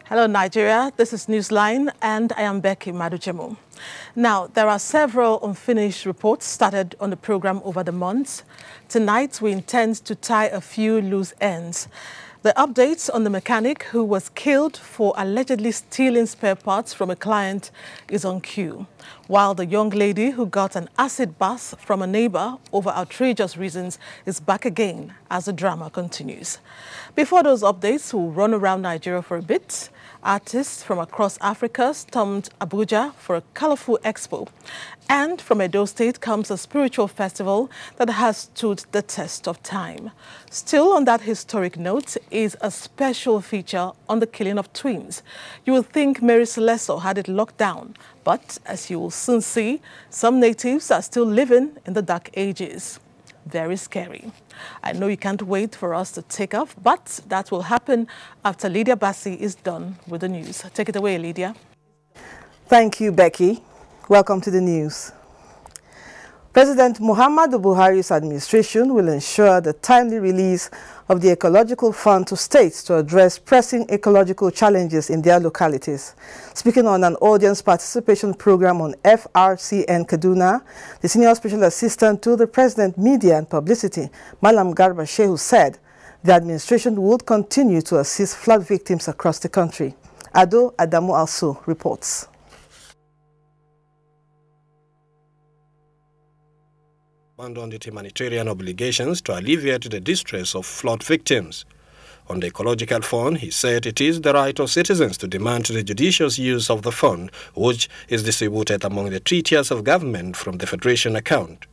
Hello Nigeria, this is NewsLine and I am Becky Madujemo. Now, there are several unfinished reports started on the program over the months. Tonight, we intend to tie a few loose ends. The updates on the mechanic who was killed for allegedly stealing spare parts from a client is on cue, while the young lady who got an acid bath from a neighbor over outrageous reasons is back again as the drama continues. Before those updates, we'll run around Nigeria for a bit. Artists from across Africa stormed Abuja for a colorful expo. And from Edo State comes a spiritual festival that has stood the test of time. Still on that historic note is a special feature on the killing of twins. You will think Mary Celeste had it locked down, but as you will soon see, some natives are still living in the dark ages. Very scary. I know you can't wait for us to take off, but that will happen after Lydia Bassi is done with the news. Take it away, Lydia. Thank you, Becky. Welcome to the news. President Muhammadu Buhari's administration will ensure the timely release of the Ecological Fund to states to address pressing ecological challenges in their localities. Speaking on an audience participation program on FRCN Kaduna, the Senior Special Assistant to the President Media and Publicity, Malam Garba Shehu, said the administration would continue to assist flood victims across the country. Ado Adamu also reports. Abandoned its humanitarian obligations to alleviate the distress of flood victims. On the Ecological Fund, he said it is the right of citizens to demand the judicious use of the fund, which is distributed among the 3 tiers of government from the Federation account.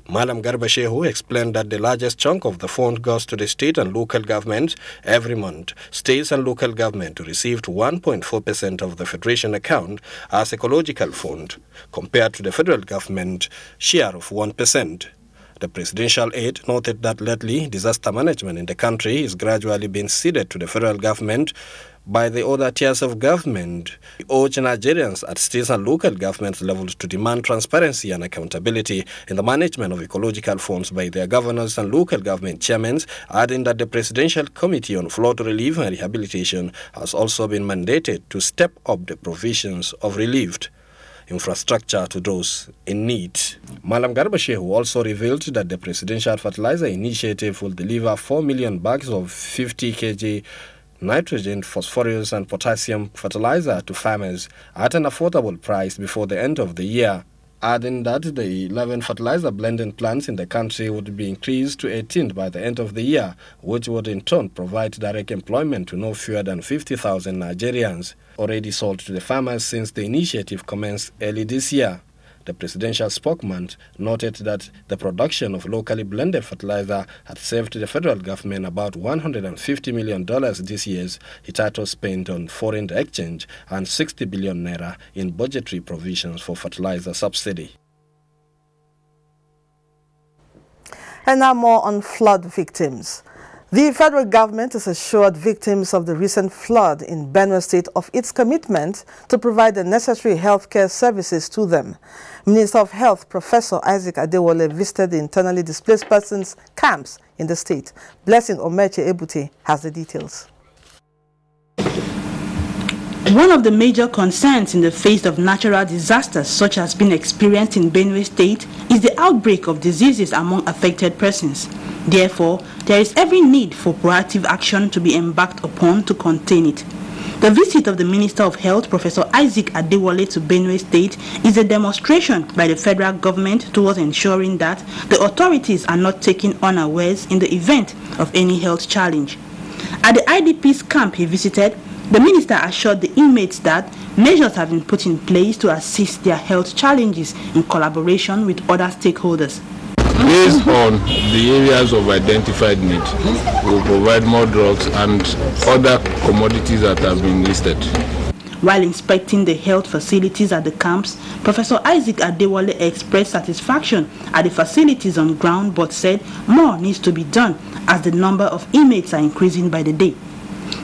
Malam Garba Shehu explained that the largest chunk of the fund goes to the state and local governments every month. States and local government received 1.4% of the Federation account as Ecological Fund, compared to the federal government share of 1%. The presidential aide noted that lately disaster management in the country is gradually being ceded to the federal government by the other tiers of government. He urged Nigerians at state and local government levels to demand transparency and accountability in the management of ecological funds by their governors and local government chairmen, adding that the Presidential Committee on Flood Relief and Rehabilitation has also been mandated to step up the provisions of relieved infrastructure to those in need. Malam Garba Shehu also revealed that the Presidential Fertilizer Initiative will deliver 4 million bags of 50 kg nitrogen, phosphorus and potassium fertilizer to farmers at an affordable price before the end of the year, adding that the 11 fertilizer blending plants in the country would be increased to 18 by the end of the year, which would in turn provide direct employment to no fewer than 50,000 Nigerians, already sold to the farmers since the initiative commenced early this year. The presidential spokesman noted that the production of locally blended fertilizer had saved the federal government about $150 million this year, hitherto spent on foreign exchange, and 60 billion naira in budgetary provisions for fertilizer subsidy. And now more on flood victims. The federal government has assured victims of the recent flood in Benue State of its commitment to provide the necessary healthcare services to them. Minister of Health, Professor Isaac Adewale, visited the internally displaced persons camps in the state. Blessing Omeche Ebute has the details. One of the major concerns in the face of natural disasters such as being experienced in Benue State is the outbreak of diseases among affected persons. Therefore, there is every need for proactive action to be embarked upon to contain it. The visit of the Minister of Health, Professor Isaac Adewale, to Benue State is a demonstration by the federal government towards ensuring that the authorities are not taken unawares in the event of any health challenge. At the IDP's camp he visited, the minister assured the inmates that measures have been put in place to assist their health challenges in collaboration with other stakeholders. Based on the areas of identified need, we will provide more drugs and other commodities that have been listed. While inspecting the health facilities at the camps, Professor Isaac Adewale expressed satisfaction at the facilities on ground but said more needs to be done as the number of inmates are increasing by the day.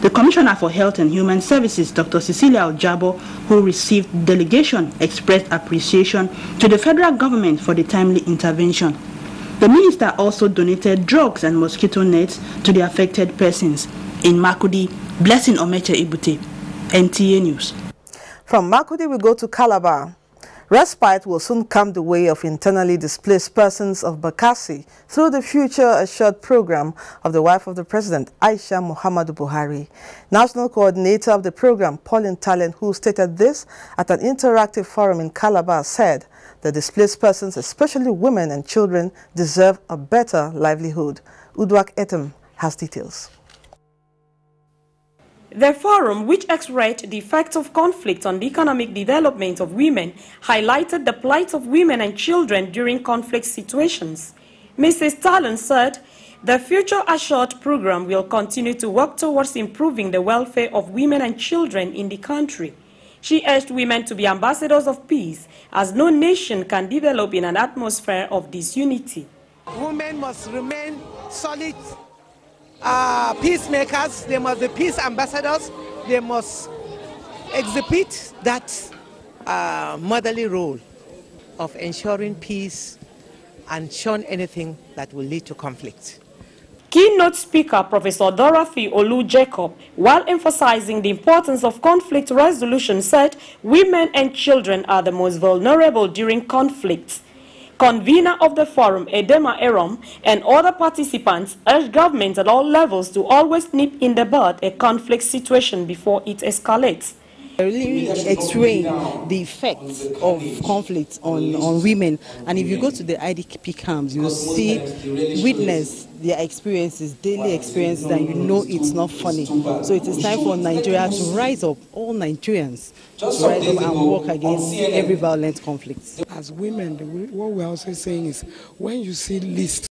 The Commissioner for Health and Human Services, Dr. Cecilia Ojabo, who received the delegation, expressed appreciation to the federal government for the timely intervention. The minister also donated drugs and mosquito nets to the affected persons. In Makudi, Blessing Omeche Ibute, NTA News. From Makudi, we go to Calabar. Respite will soon come the way of internally displaced persons of Bakassi through the Future Assured program of the wife of the president, Aisha Muhammadu Buhari. National coordinator of the program, Pauline Talent, who stated this at an interactive forum in Calabar, said the displaced persons, especially women and children, deserve a better livelihood. Udwak Etem has details. The forum, which explored the effects of conflict on the economic development of women, highlighted the plight of women and children during conflict situations. Mrs. Talon said the Future Assured program will continue to work towards improving the welfare of women and children in the country. She urged women to be ambassadors of peace, as no nation can develop in an atmosphere of disunity. Women must remain solid peacemakers. They must be peace ambassadors. They must exhibit that motherly role of ensuring peace and shun anything that will lead to conflict. Keynote speaker Professor Dorothy Olu Jacob, while emphasizing the importance of conflict resolution, said women and children are the most vulnerable during conflicts. Convener of the forum, Edema Erom, and other participants urged governments at all levels to always nip in the bud a conflict situation before it escalates. Really explain the effects of conflict on women, and if you go to the IDP camps, you will witness their experiences, daily experiences, and you know it's not funny. So it is time for Nigeria to rise up, all Nigerians, to rise up and work against every violent conflict. As women, what we're also saying is, when you see lists,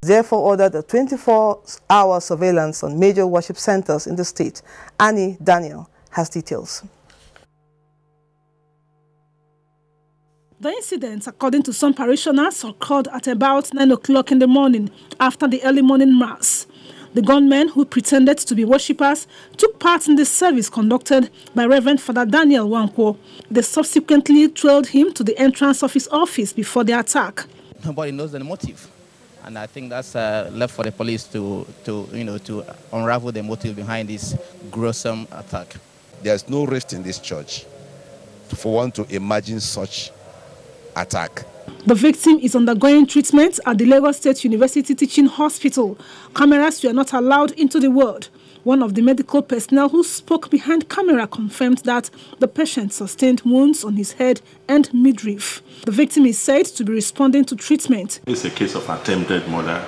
Therefore ordered a 24-hour surveillance on major worship centers in the state. Annie Daniel has details. The incident, according to some parishioners, occurred at about 9 o'clock in the morning after the early morning mass. The gunmen, who pretended to be worshippers, took part in the service conducted by Reverend Father Daniel Wankwo. They subsequently trailed him to the entrance of his office before the attack. Nobody knows the motive, and I think that's left for the police to unravel the motive behind this gruesome attack. There's no rift in this church for one to imagine such attack. The victim is undergoing treatment at the Lagos State University Teaching Hospital. Cameras were not allowed into the ward. One of the medical personnel who spoke behind camera confirmed that the patient sustained wounds on his head and midriff. The victim is said to be responding to treatment. It's a case of attempted murder.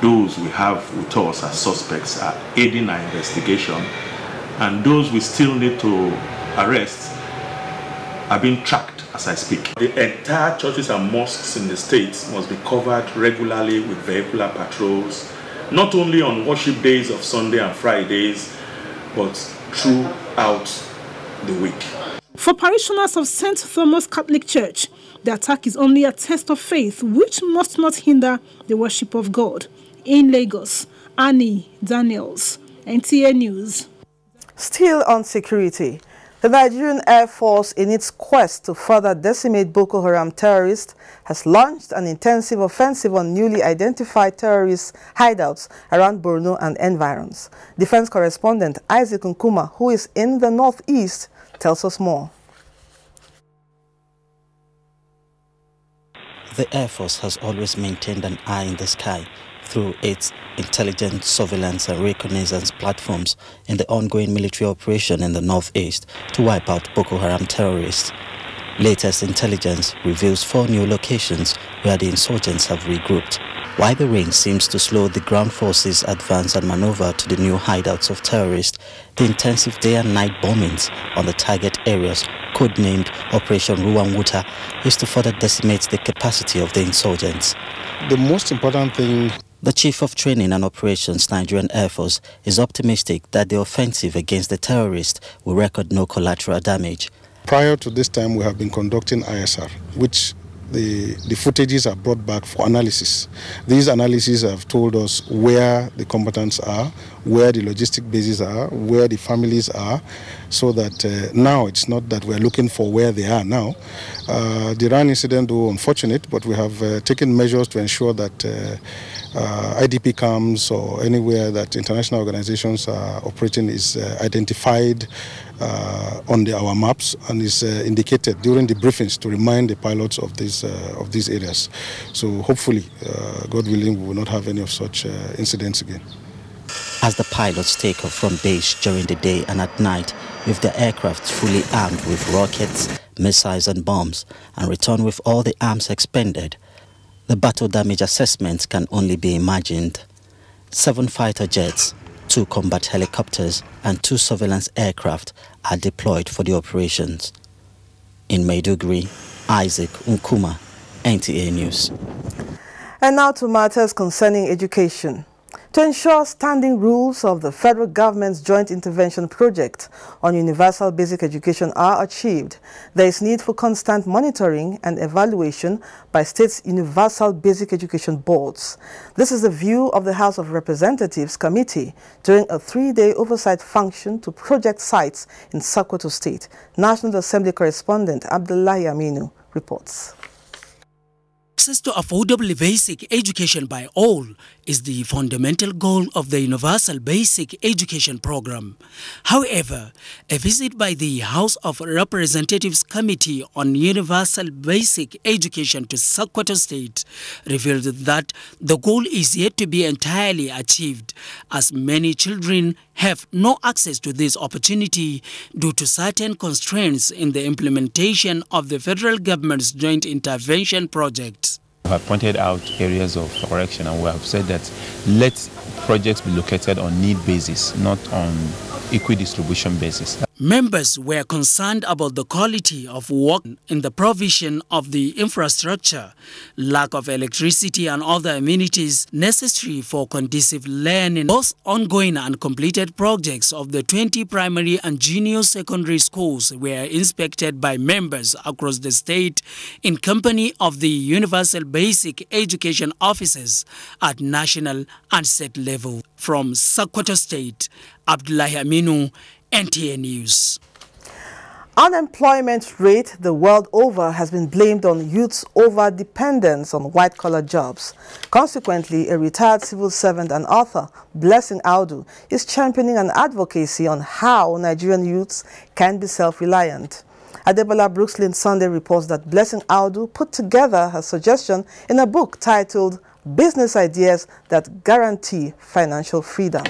Those we have with us as suspects are aiding our investigation, and those we still need to arrest are being tracked as I speak. The entire churches and mosques in the state must be covered regularly with vehicular patrols, not only on worship days of Sunday and Fridays, but throughout the week. For parishioners of St. Thomas Catholic Church, the attack is only a test of faith, which must not hinder the worship of God. In Lagos, Annie Daniels, NTA News. Still on security, the Nigerian Air Force, in its quest to further decimate Boko Haram terrorists, has launched an intensive offensive on newly identified terrorist hideouts around Borno and environs. Defense correspondent Isaac Nkuma, who is in the northeast, tells us more. The Air Force has always maintained an eye in the sky through its intelligence, surveillance and reconnaissance platforms in the ongoing military operation in the northeast to wipe out Boko Haram terrorists. Latest intelligence reveals 4 new locations where the insurgents have regrouped. While the rain seems to slow the ground forces' advance and maneuver to the new hideouts of terrorists, the intensive day and night bombings on the target areas, codenamed Operation Ruwanguta, is to further decimate the capacity of the insurgents. The most important thing... The Chief of Training and Operations, Nigerian Air Force, is optimistic that the offensive against the terrorists will record no collateral damage. Prior to this time, we have been conducting ISR, which the footages are brought back for analysis. These analyses have told us where the combatants are, where the logistic bases are, where the families are, so that now it's not that we're looking for where they are now. The Iran incident, though unfortunate, but we have taken measures to ensure that IDP camps or anywhere that international organizations are operating is identified on our maps and is indicated during the briefings to remind the pilots of these areas. So hopefully, God willing, we will not have any of such incidents again. As the pilots take off from base during the day and at night with their aircraft fully armed with rockets, missiles and bombs, and return with all the arms expended, the battle damage assessment can only be imagined. 7 fighter jets, 2 combat helicopters and 2 surveillance aircraft are deployed for the operations. In Maiduguri, Isaac Nkuma, NTA News. And now to matters concerning education. To ensure standing rules of the federal government's joint intervention project on universal basic education are achieved, there is need for constant monitoring and evaluation by states' universal basic education boards. This is the view of the House of Representatives Committee during a 3-day oversight function to project sites in Sokoto State. National Assembly correspondent Abdullahi Aminu reports. Access to affordable basic education by all is the fundamental goal of the Universal Basic Education Program. However, a visit by the House of Representatives Committee on Universal Basic Education to Sokoto State revealed that the goal is yet to be entirely achieved, as many children have no access to this opportunity due to certain constraints in the implementation of the federal government's joint intervention project. We have pointed out areas of correction, and we have said that let projects be located on need basis, not on equidistribution basis. Members were concerned about the quality of work in the provision of the infrastructure, lack of electricity and other amenities necessary for conducive learning. Those ongoing and completed projects of the 20 primary and junior secondary schools were inspected by members across the state in company of the Universal Basic Education officers at national and state level. From Sokoto State, Abdullahi Aminu, NTA News. Unemployment rate the world over has been blamed on youth's over-dependence on white-collar jobs. Consequently, a retired civil servant and author, Blessing Audu, is championing an advocacy on how Nigerian youths can be self-reliant. Adebola Brookslyn Sunday reports that Blessing Audu put together her suggestion in a book titled Business Ideas That Guarantee Financial Freedom.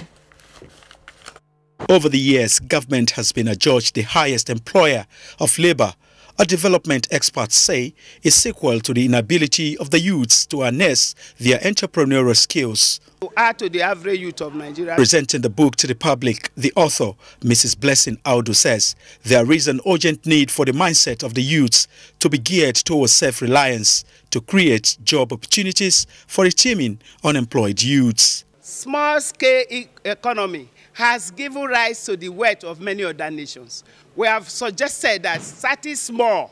Over the years, government has been adjudged the highest employer of labor. A development experts say is sequel to the inability of the youths to harness their entrepreneurial skills. To add to the average youth of Nigeria. Presenting the book to the public, the author, Mrs. Blessing Audu, says there is an urgent need for the mindset of the youths to be geared towards self-reliance to create job opportunities for retaining unemployed youths. Small-scale economy has given rise to the wealth of many other nations. We have suggested that starting small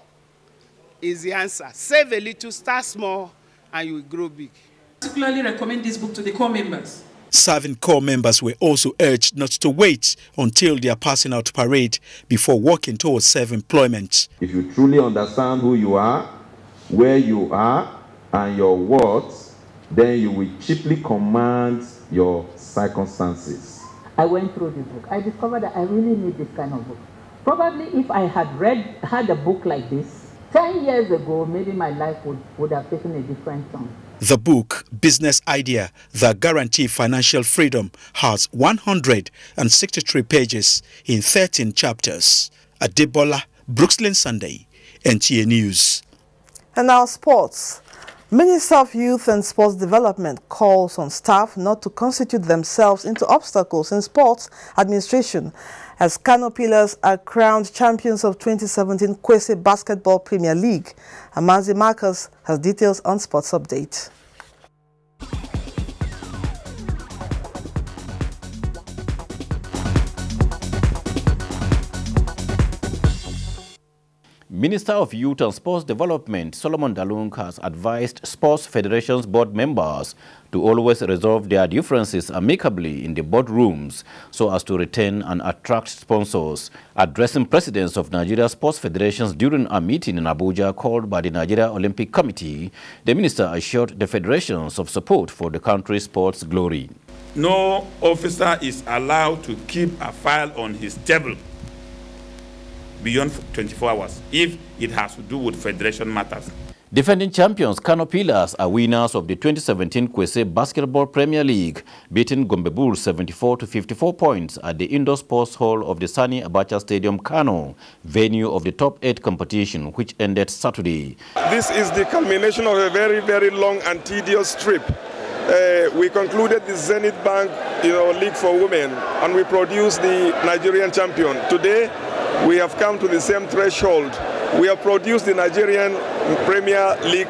is the answer. Save a little, start small, and you will grow big. I particularly recommend this book to the core members. Serving core members were also urged not to wait until they are passing out parade before working towards self-employment. If you truly understand who you are, where you are, and your worth, then you will cheaply command your circumstances. I went through the book. I discovered that I really need this kind of book. Probably if I had a book like this 10 years ago, maybe my life would have taken a different turn. The book, Business Idea That Guarantee Financial Freedom, has 163 pages in 13 chapters. Adebola Brookslyn Sunday, NTA News. And now sports. Minister of Youth and Sports Development calls on staff not to constitute themselves into obstacles in sports administration as Kano Pillars are crowned champions of 2017 Kwesi Basketball Premier League. Amazi Marcus has details on Sports Update. Minister of Youth and Sports Development, Solomon Dalung, has advised sports federations board members to always resolve their differences amicably in the boardrooms so as to retain and attract sponsors. Addressing presidents of Nigeria sports federations during a meeting in Abuja called by the Nigeria Olympic Committee, the minister assured the federations of support for the country's sports glory. No officer is allowed to keep a file on his table beyond 24 hours if it has to do with federation matters. Defending champions Kano Pillars are winners of the 2017 Kwese Basketball Premier League, beating Gombe Bulls 74 to 54 points at the indoor sports hall of the Sani Abacha Stadium, Kano, venue of the top 8 competition, which ended Saturday. This is the culmination of a very, very long and tedious trip. We concluded the Zenith Bank League for Women, and we produced the Nigerian champion. Today, we have come to the same threshold. We have produced the Nigerian Premier League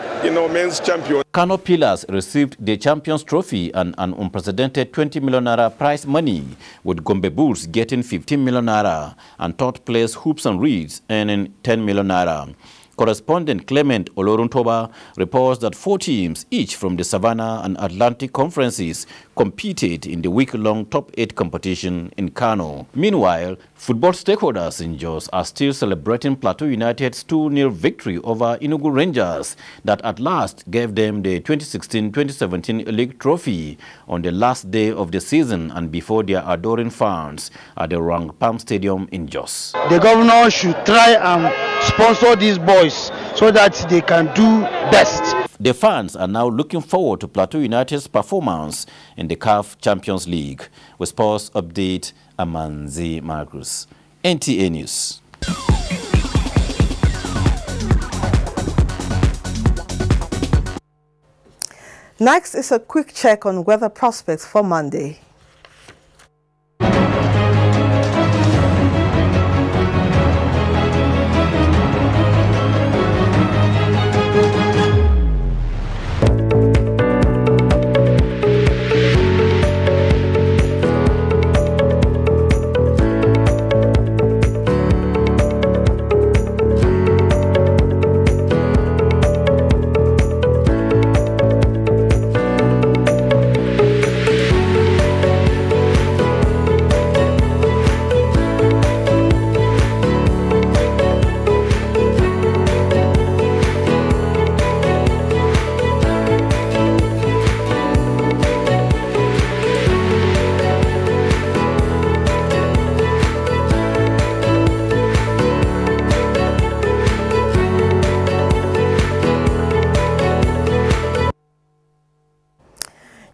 men's champion. Kano Pillars received the Champions Trophy and an unprecedented 20 million naira prize money, with Gombe Bulls getting 15 million naira and third place Hoops and Reeds earning 10 million naira. Correspondent Clement Oloruntoba reports that 4 teams, each from the Savannah and Atlantic conferences, competed in the week-long top 8 competition in Kano. Meanwhile, football stakeholders in Jos are still celebrating Plateau United's 2-0 victory over Enugu Rangers that at last gave them the 2016-2017 league trophy on the last day of the season and before their adoring fans at the Rang Palm Stadium in Jos. The governor should try and sponsor these boys so that they can do best. The fans are now looking forward to Plateau United's performance in the CAF Champions League. With sports update, Amanzi Marcus, NTA News. Next is a quick check on weather prospects for Monday.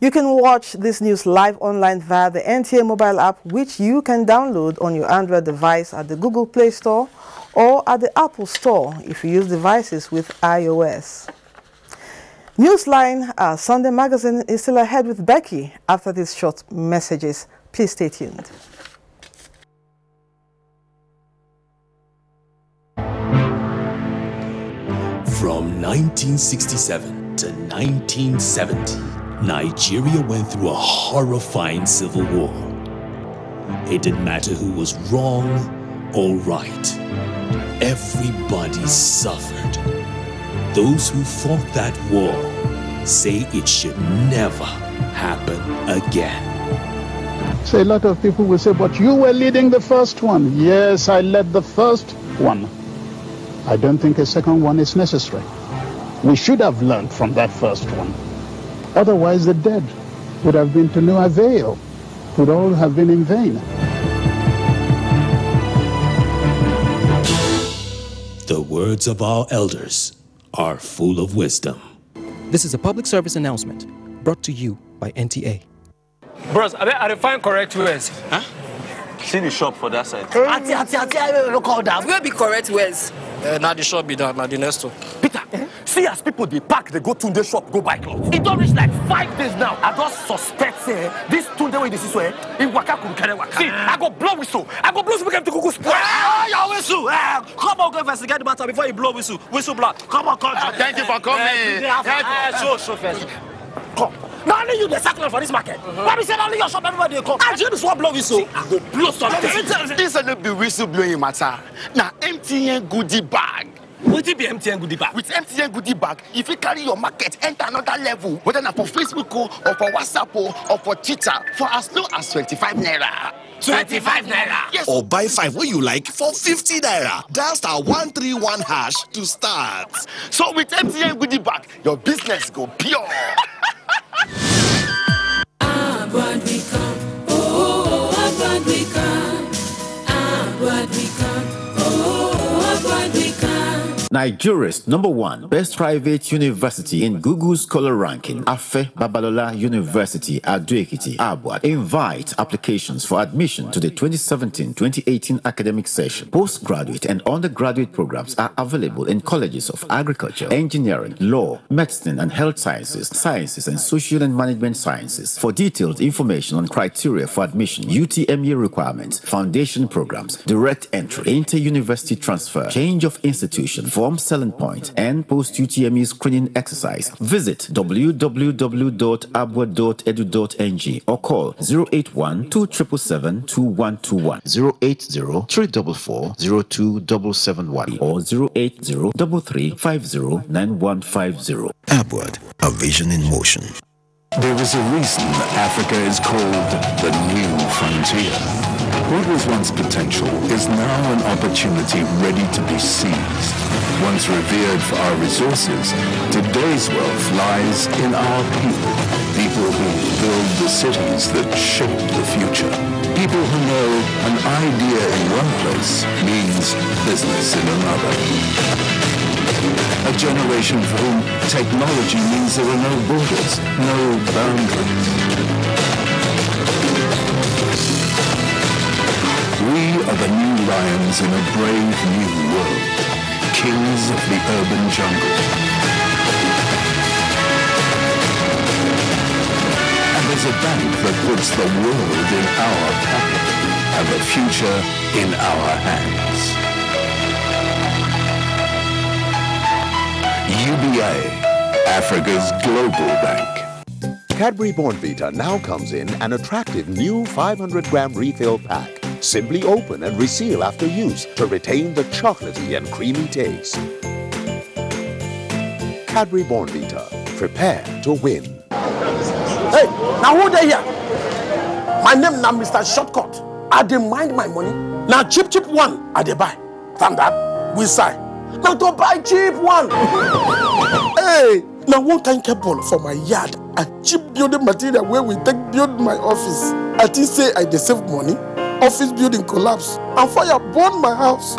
You can watch this news live online via the NTA mobile app, which you can download on your Android device at the Google Play Store or at the Apple Store if you use devices with iOS. NewsLine, our Sunday magazine, is still ahead with Becky after these short messages. Please stay tuned. From 1967 to 1970, Nigeria went through a horrifying civil war. It didn't matter who was wrong or right. Everybody suffered. Those who fought that war say it should never happen again. So a lot of people will say, but you were leading the first one. Yes, I led the first one. I don't think a second one is necessary. We should have learned from that first one. Otherwise, the dead would have been to no avail, would all have been in vain. The words of our elders are full of wisdom. This is a public service announcement brought to you by NTA. Bros, I define correct words. Huh? See the shop for that side. Look all that. Where be correct words? Now the shop be done, now the next one. Peter, see as people they pack, they go to the shop, go buy clothes. It don't reach like 5 days now. I just suspect this Tunde way this is where in Waka could carry Waka. See, I go blow whistle. I go blow whistle to Kuku spoil. Your whistle. Come on, go investigate the matter before you blow whistle. Whistle blow. Come on, come. Thank you for coming. Show first. Come. Not only you the circle for this market. Why be say only your shop everybody they come? I just want blow whistle. I go blow something. This is not be whistle blowing matter. Now MTN goodie bag. What it be MTN goodie bag? With MTN goodie bag, if you carry your market enter another level, whether not for Facebook or for WhatsApp or for Twitter, for as low as 25 naira. 25 naira. Yes. Or buy 5 what you like for 50 naira. Dial *131# to start. So with MTN goodie bag, your business go pure. Upward we come, oh, upward we come, upward we come, oh, upward we come. Nigeria's #1 best private university in Google's Scholar ranking, Afe Babalola University, Ado-Ekiti, Abuja, invite applications for admission to the 2017-2018 academic session. Postgraduate and undergraduate programs are available in colleges of agriculture, engineering, law, medicine and health sciences, sciences and social and management sciences. For detailed information on criteria for admission, UTME requirements, foundation programs, direct entry, inter-university transfer, change of institution, form selling point, and post-UTME screening exercise, visit www.abwa.edu.ng or call 081-277-2121, 080-344-02771 or 080-3350-9150. Abwa, a vision in motion. There is a reason Africa is called the new frontier. What was once potential is now an opportunity ready to be seized. Once revered for our resources, today's wealth lies in our people. People who build the cities that shape the future. People who know an idea in one place means business in another. A generation for whom technology means there are no borders, no boundaries. We are the new lions in a brave new world, kings of the urban jungle. And there's a bank that puts the world in our pocket and the future in our hands. UBA, Africa's global bank. Cadbury Bournvita now comes in an attractive new 500-gram refill pack. Simply open and reseal after use to retain the chocolatey and creamy taste. Cadbury Bournvita, prepare to win. Hey, now who they here? My name now Mr. Shortcut. I dey mind my money. Now cheap one, I dey buy. Standard, we sign. Now to buy cheap one. Hey, now one kind cable for my yard. A cheap building material where we take build my office. I think say I dey save money. Office building collapse and fire burn my house.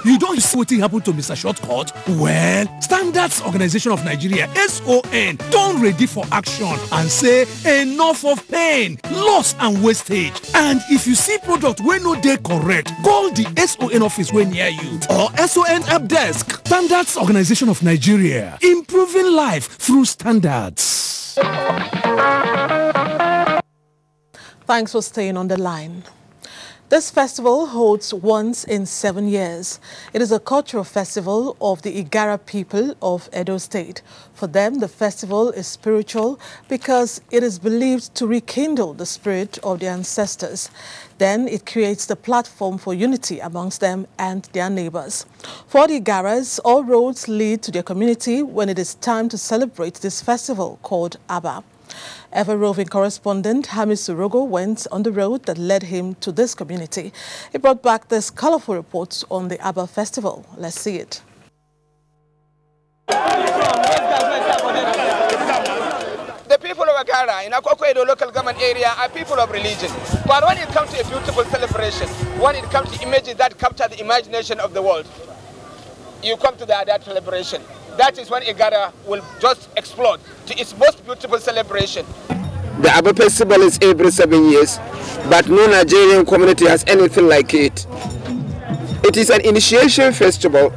You don't see what happened to Mr. Shortcut? Well, Standards Organization of Nigeria, SON, done ready for action and say enough of pain, loss and wastage. And if you see product where no dey correct, call the SON office when near you or SON help desk. Standards Organization of Nigeria, improving life through standards. Thanks for staying on the line. This festival holds once in 7 years. It is a cultural festival of the Igara people of Edo State. For them, the festival is spiritual because it is believed to rekindle the spirit of their ancestors. Then it creates the platform for unity amongst them and their neighbors. For the Igaras, all roads lead to their community when it is time to celebrate this festival called Aba. Ever-roving correspondent Hamis Surogo went on the road that led him to this community. He brought back this colorful report on the Aba festival. Let's see it. The people of Agara in Akoko-Edo local government area are people of religion. But when it comes to a beautiful celebration, when it comes to images that capture the imagination of the world, you come to that celebration. That is when Igara will just explode to its most beautiful celebration. The Aba festival is every 7 years, but no Nigerian community has anything like it. It is an initiation festival,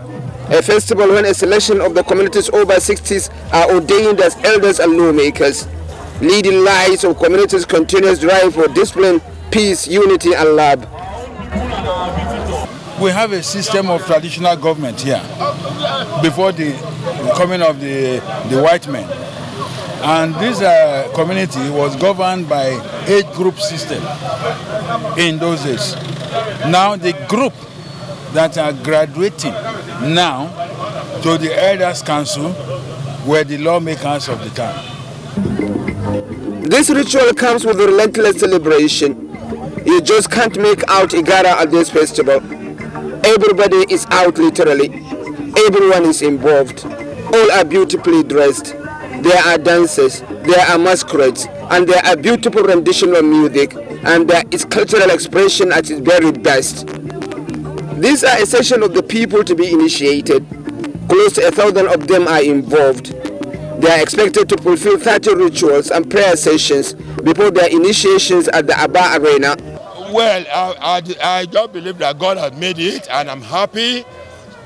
a festival when a selection of the community's over 60s are ordained as elders and lawmakers, leading lives of community's continuous drive for discipline, peace, unity, and love. We have a system of traditional government here before the coming of the white men, and this community was governed by age group system in those days. Now the group that are graduating now to the Elders Council were the lawmakers of the time. This ritual comes with a relentless celebration. You just can't make out Igara at this festival. Everybody is out literally. Everyone is involved. All are beautifully dressed. There are dances, there are masquerades, and there are beautiful rendition of music, and there is cultural expression at its very best. These are a section of the people to be initiated. Close to 1,000 of them are involved. They are expected to fulfill 30 rituals and prayer sessions before their initiations at the Aba Arena. Well, I just believe that God has made it, and I'm happy,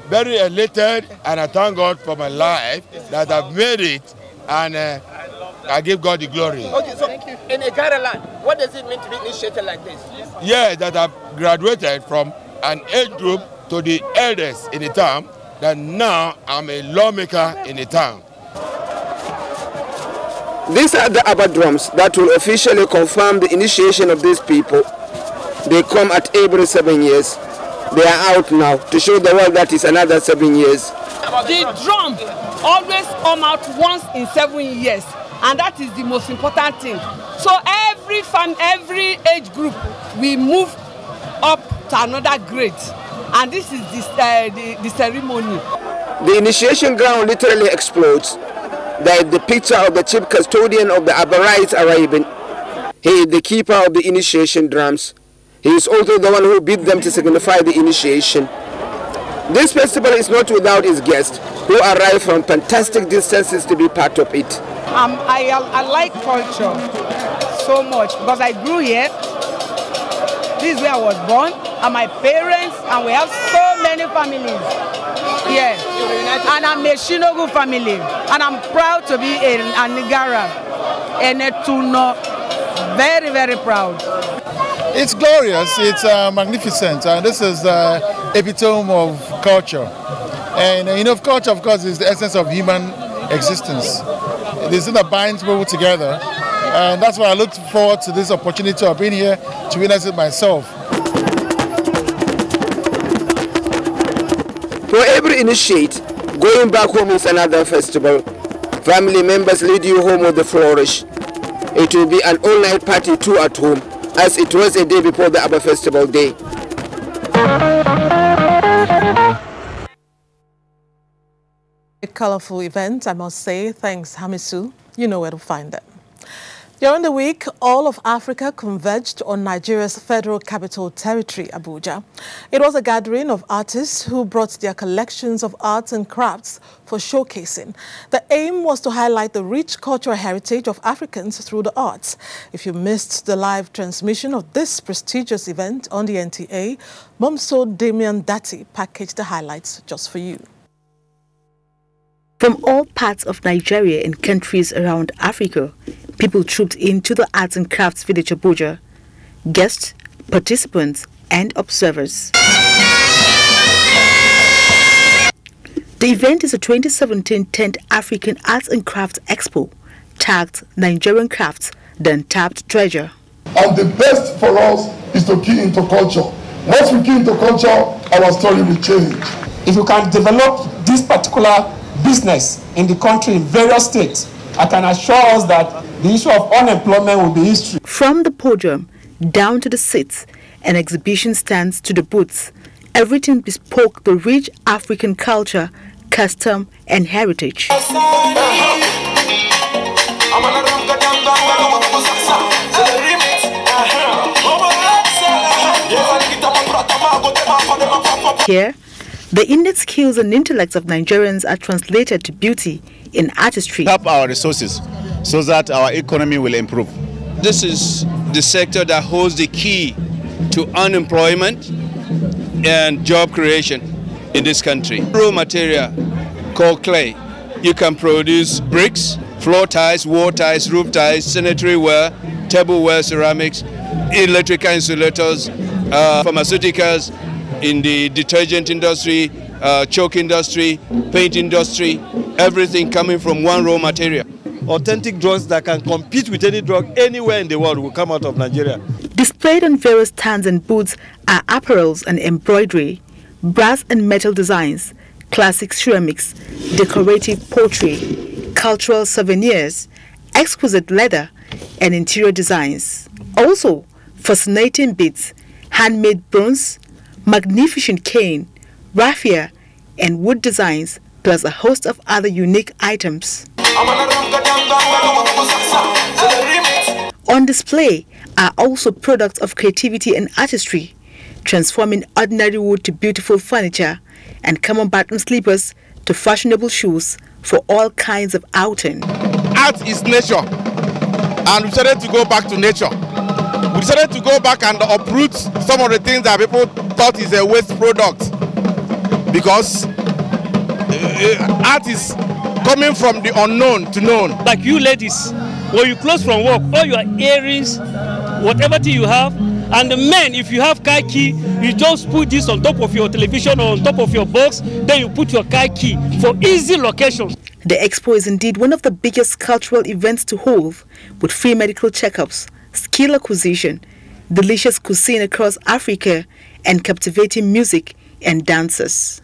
very elated, and I thank God for my life that I've made it, and I give God the glory. Okay, so in Igara land, what does it mean to be initiated like this? Yeah, that I've graduated from an age group to the eldest in the town, that now I'm a lawmaker in the town. These are the Abba drums that will officially confirm the initiation of these people. They come at every 7 years. They are out now to show the world that is another 7 years. The drum always come out once in 7 years, and that is the most important thing. So every age group, we move up to another grade, and this is the ceremony. The initiation ground literally explodes. There is the picture of the chief custodian of the Abarites arriving. He is the keeper of the initiation drums. He is also the one who beat them to signify the initiation. This festival is not without its guests, who arrive from fantastic distances to be part of it. I like culture so much because I grew here. This is where I was born, and my parents, and we have so many families. Yeah, and I'm a Shinogu family, and I'm proud to be a Nigara, and a Tuno. Very, very proud. It's glorious, it's magnificent, and this is the epitome of culture. And you know, culture, of course, is the essence of human existence. It is that binds people together, and that's why I look forward to this opportunity of being here to witness it myself. For every initiate, going back home is another festival. Family members lead you home with the flourish. It will be an all-night party too at home, as it was a day before the Abba Festival Day. A colorful event, I must say. Thanks, Hamisu. You know where to find them. During the week, all of Africa converged on Nigeria's Federal Capital Territory, Abuja. It was a gathering of artists who brought their collections of arts and crafts for showcasing. The aim was to highlight the rich cultural heritage of Africans through the arts. If you missed the live transmission of this prestigious event on the NTA, Momso Damian Dati packaged the highlights just for you. From all parts of Nigeria and countries around Africa, people trooped into the Arts and Crafts Village Abuja. Guests, participants, and observers. The event is a 2017 10th African Arts and Crafts Expo, tagged Nigerian Crafts, the Untapped Treasure. And the best for us is to key into culture. Once we key into culture, our story will change. If you can develop this particular business in the country in various states, I can assure us that the issue of unemployment will be history. From the podium down to the seats and exhibition stands to the booths, everything bespoke the rich African culture, custom, and heritage. Here, the innate skills and intellects of Nigerians are translated to beauty in artistry. Tap our resources so that our economy will improve. This is the sector that holds the key to unemployment and job creation in this country. Raw material called clay. You can produce bricks, floor tiles, wall tiles, roof tiles, sanitary ware, tableware, ceramics, electrical insulators, pharmaceuticals, in the detergent industry, chalk industry, paint industry, everything coming from one raw material. Authentic drugs that can compete with any drug anywhere in the world will come out of Nigeria. Displayed on various stands and booths are apparels and embroidery, brass and metal designs, classic ceramics, decorative pottery, cultural souvenirs, exquisite leather, and interior designs. Also, fascinating beads, handmade bronze, magnificent cane, raffia, and wood designs, plus a host of other unique items. On display are also products of creativity and artistry, transforming ordinary wood to beautiful furniture and common button slippers to fashionable shoes for all kinds of outing. Art is nature, and we decided to go back to nature. We decided to go back and uproot some of the things that people thought is a waste product, because art is coming from the unknown to known. Like you ladies, when you close from work, all your earrings, whatever thing you have, and the men, if you have car key, you just put this on top of your television or on top of your box, then you put your car key for easy location. The expo is indeed one of the biggest cultural events to hold, with free medical checkups, skill acquisition, delicious cuisine across Africa, and captivating music and dances.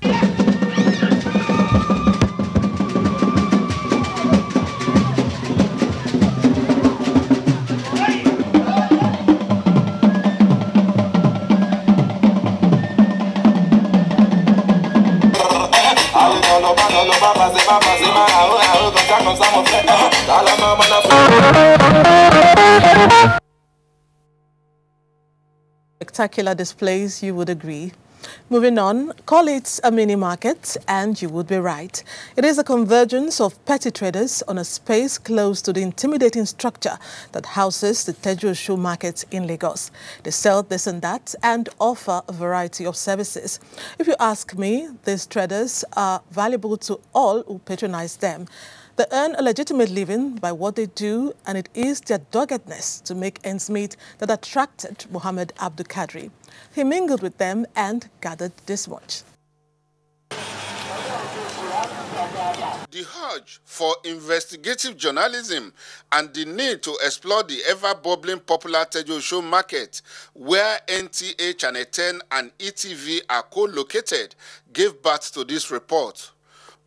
Spectacular displays, you would agree. Moving on, call it a mini market and you would be right. It is a convergence of petty traders on a space close to the intimidating structure that houses the Teju Shoe Market in Lagos. They sell this and that and offer a variety of services. If you ask me, these traders are valuable to all who patronize them. They earn a legitimate living by what they do, and it is their doggedness to make ends meet that attracted Muhammad Abdul Kadri. He mingled with them and gathered this much. The urge for investigative journalism and the need to explore the ever-bubbling popular Teju Shoe Market, where NTA, Channel 10 and ETV are co-located, gave birth to this report.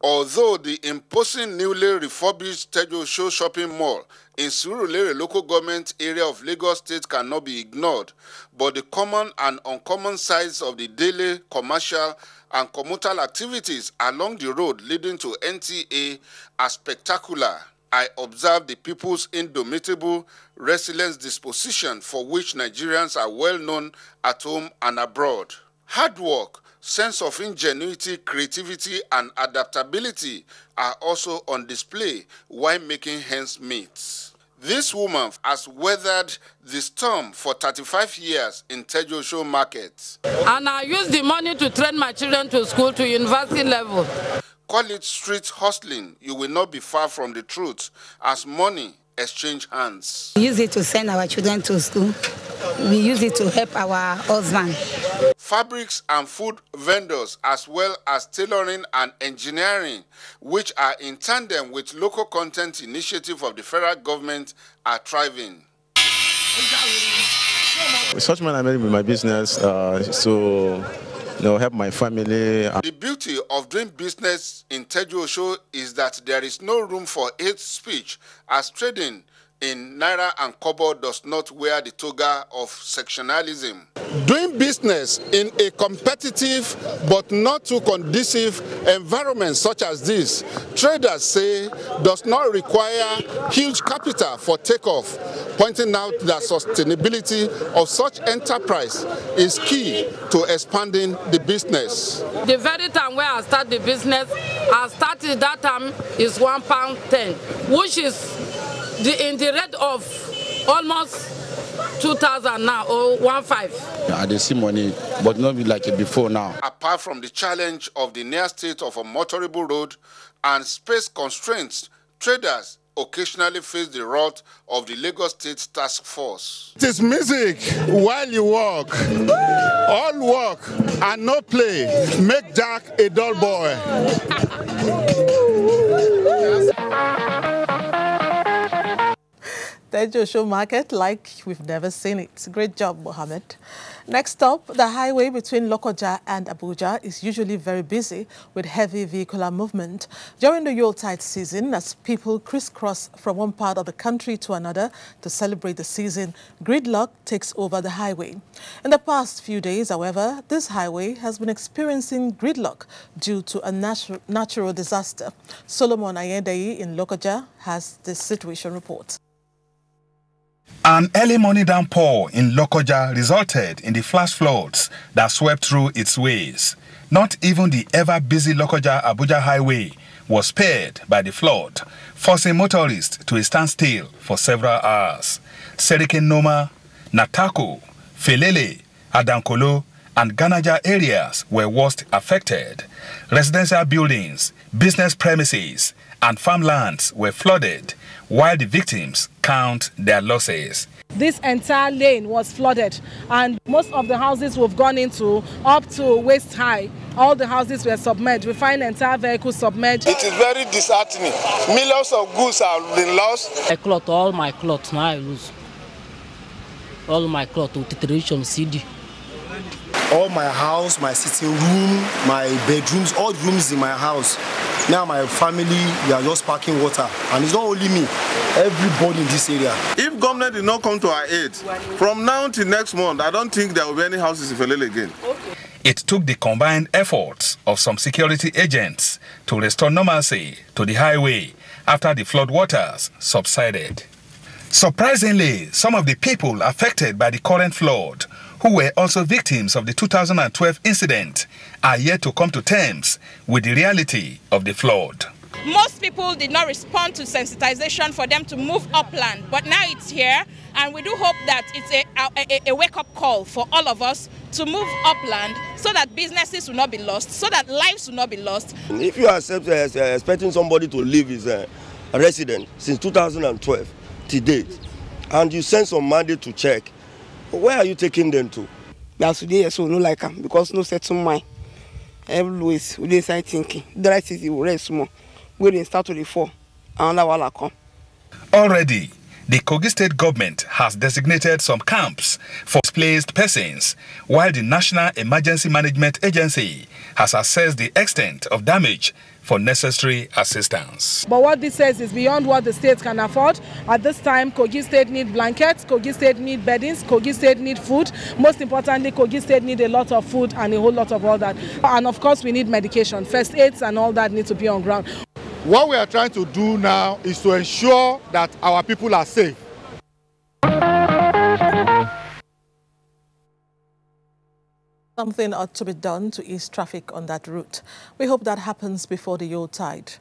Although the imposing newly refurbished Teju Shoe shopping mall in Surulere local government area of Lagos State cannot be ignored, but the common and uncommon sides of the daily commercial and commutal activities along the road leading to NTA are spectacular. I observe the people's indomitable, resilient disposition for which Nigerians are well known at home and abroad. Hard work, sense of ingenuity, creativity, and adaptability are also on display while making ends meet. This woman has weathered the storm for 35 years in Teju Shoe Market. And I use the money to train my children to school to university level. Call it street hustling, you will not be far from the truth, as money exchange hands. We use it to send our children to school. We use it to help our husband. Fabrics and food vendors, as well as tailoring and engineering, which are in tandem with local content initiative of the federal government, are thriving. Such man I made with my business help my family. The beauty of doing business in Teju Shoe is that there is no room for hate speech, as trading in Naira and Kobo does not wear the toga of sectionalism. Doing business in a competitive but not too conducive environment such as this, traders say, does not require huge capital for takeoff, pointing out that sustainability of such enterprise is key to expanding the business. The very time where I start the business, I started that time is £1.10, which is in the rate of almost 2,000 now, or 1.5. I dey see money, but not like before now. Apart from the challenge of the near state of a motorable road and space constraints, traders occasionally face the wrath of the Lagos State Task Force. It is music while you walk. All work and no play make Jack a dull boy. The Joshua market like we've never seen it. Great job, Mohammed. Next up, the highway between Lokoja and Abuja is usually very busy with heavy vehicular movement during the Yuletide season as people crisscross from one part of the country to another to celebrate the season. Gridlock takes over the highway. In the past few days, however, this highway has been experiencing gridlock due to a natural disaster. Solomon Ayedeyi in Lokoja has this situation report. An early morning downpour in Lokoja resulted in the flash floods that swept through its ways. Not even the ever-busy Lokoja-Abuja highway was spared by the flood, forcing motorists to a standstill for several hours. Serikin Noma, Natako, Felele, Adankolo, and Ganaja areas were worst affected. Residential buildings, business premises, and farmlands were flooded, while the victims count their losses. This entire lane was flooded, and most of the houses we've gone into up to waist high, all the houses were submerged. We find entire vehicles submerged. It is very disheartening. Millions of goods have been lost. I cloth, all my clothes now I lose. All my clothes with tradition CD. All my house, my sitting room, my bedrooms, all rooms in my house. Now my family, we are just packing water. And it's not only me, everybody in this area. If government did not come to our aid, from now till next month, I don't think there will be any houses in Felele again. It took the combined efforts of some security agents to restore normalcy to the highway after the flood waters subsided. Surprisingly, some of the people affected by the current flood, who were also victims of the 2012 incident, are yet to come to terms with the reality of the flood. Most people did not respond to sensitization for them to move upland, but now it's here, and we do hope that it's a wake-up call for all of us to move upland so that businesses will not be lost, so that lives will not be lost. If you are expecting somebody to leave his resident since 2012 to date, and you send some mandate to check, where are you taking them to? That's today, so no like them because no settle mind. Always we decide thinking. The right is you rest more. We didn't start to the fall. Another one come. Already, the Kogi State government has designated some camps for displaced persons, while the National Emergency Management Agency has assessed the extent of damage for necessary assistance. But what this says is beyond what the state can afford. At this time, Kogi State need blankets, Kogi State need beddings, Kogi State need food. Most importantly, Kogi State need a lot of food and a whole lot of all that. And of course, we need medication. First aids and all that need to be on ground. What we are trying to do now is to ensure that our people are safe. Something ought to be done to ease traffic on that route. We hope that happens before the Yuletide.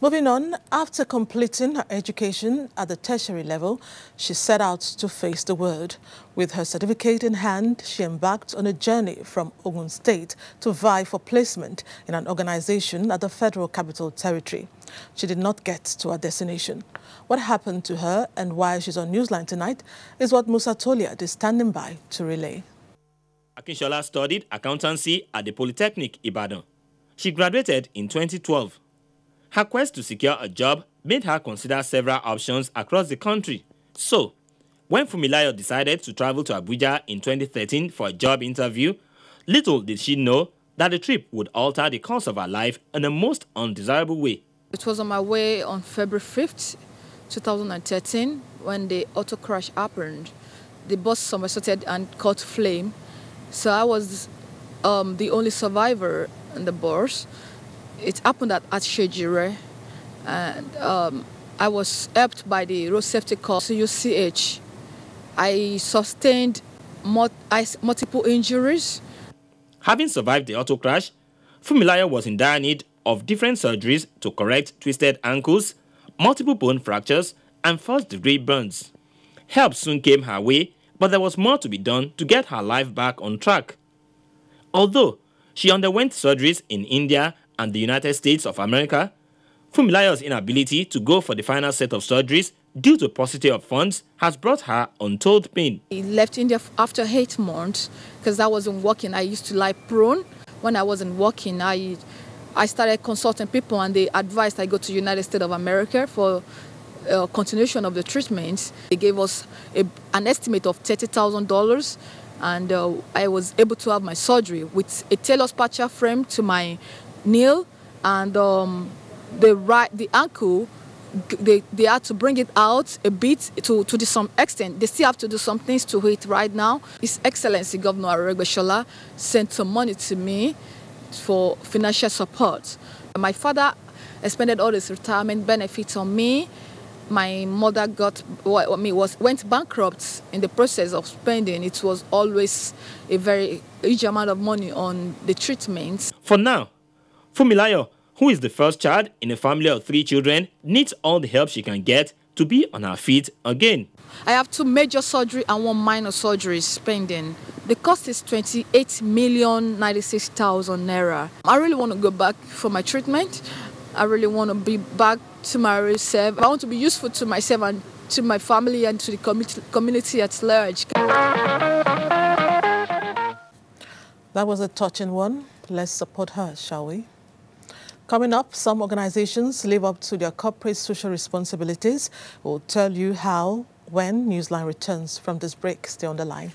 Moving on, after completing her education at the tertiary level, she set out to face the world. With her certificate in hand, she embarked on a journey from Ogun State to vie for placement in an organization at the Federal Capital Territory. She did not get to her destination. What happened to her and why she's on Newsline tonight is what Musa Toliad is standing by to relay. Akinshola studied accountancy at the Polytechnic Ibadan. She graduated in 2012. Her quest to secure a job made her consider several options across the country. So, when Fumilayo decided to travel to Abuja in 2013 for a job interview, little did she know that the trip would alter the course of her life in a most undesirable way. It was on my way on February 5th, 2013, when the auto crash happened. The bus somersaulted and caught flame. So I was the only survivor in the bus. It happened at Shejire, and I was helped by the road safety corps, UCH. I sustained multiple injuries. Having survived the auto crash, Fumilayo was in dire need of different surgeries to correct twisted ankles, multiple bone fractures, and first-degree burns. Help soon came her way, but there was more to be done to get her life back on track. Although she underwent surgeries in India and the United States of America, Fumilayo's inability to go for the final set of surgeries due to paucity of funds has brought her untold pain. I left India after 8 months because I wasn't working. I used to lie prone. When I wasn't working, I started consulting people, and they advised I go to the United States of America for continuation of the treatment. They gave us an estimate of $30,000, and I was able to have my surgery with a tailor spatcher frame to my knee, and the ankle. They had to bring it out a bit to some extent. They still have to do some things to it right now. His Excellency Governor Aregbesola sent some money to me for financial support. My father expended all his retirement benefits on me. My mother went bankrupt in the process of spending. It was always a very huge amount of money on the treatments. For now, Fumilayo, who is the first child in a family of 3 children, needs all the help she can get to be on her feet again. I have 2 major surgeries and 1 minor surgery pending. The cost is 28,096,000 naira. I really want to go back for my treatment. I really want to be back to my real self. I want to be useful to myself and to my family and to the community at large. That was a touching one. Let's support her, shall we? Coming up, some organizations live up to their corporate social responsibilities. We'll tell you how when NewsLine returns from this break. Stay on the line.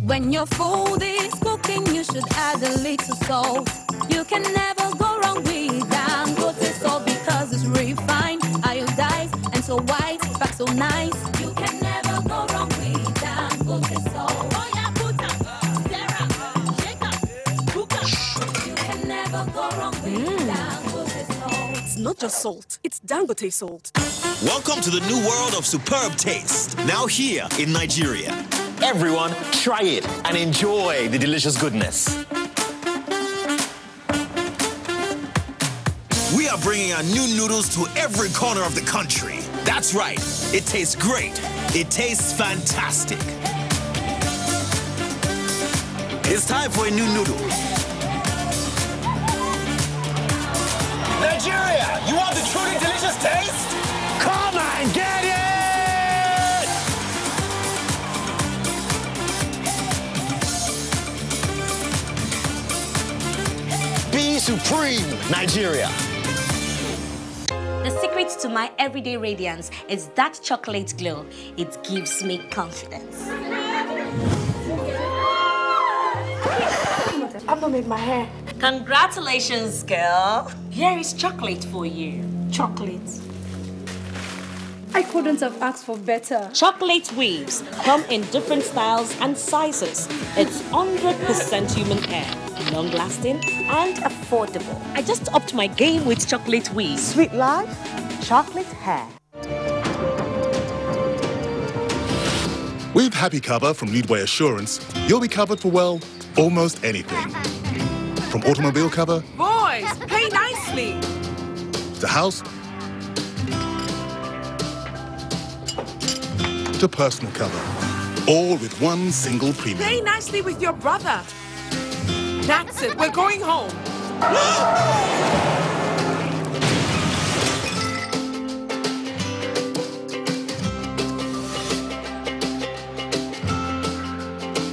When your food is cooking, you should add a little salt. You can never go wrong with Dangote salt because it's refined, iodized, and so white, back so nice. You can never go wrong with Dangote salt. Oh yeah, put up, stir up, shake up, cook up. You can never go wrong with Dangote salt. It's not just salt, it's Dangote salt. Welcome to the new world of superb taste, now here in Nigeria. Everyone, try it and enjoy the delicious goodness. We are bringing our new noodles to every corner of the country. That's right, it tastes great. It tastes fantastic. It's time for a new noodle. Nigeria, you want the truly delicious taste? Come and get it! Be supreme, Nigeria. The secret to my everyday radiance is that chocolate glow. It gives me confidence. I've not made my hair. Congratulations, girl. Here is chocolate for you. Chocolate. I couldn't have asked for better. Chocolate waves come in different styles and sizes. It's 100% human hair, long-lasting and affordable. I just upped my game with chocolate waves. Sweet life, chocolate hair. With Happy Cover from Leadway Assurance, you'll be covered for, well, almost anything. From automobile cover... Boys, pay nicely. ...to house... ...to personal cover. All with one single premium. Pay nicely with your brother. That's it, we're going home.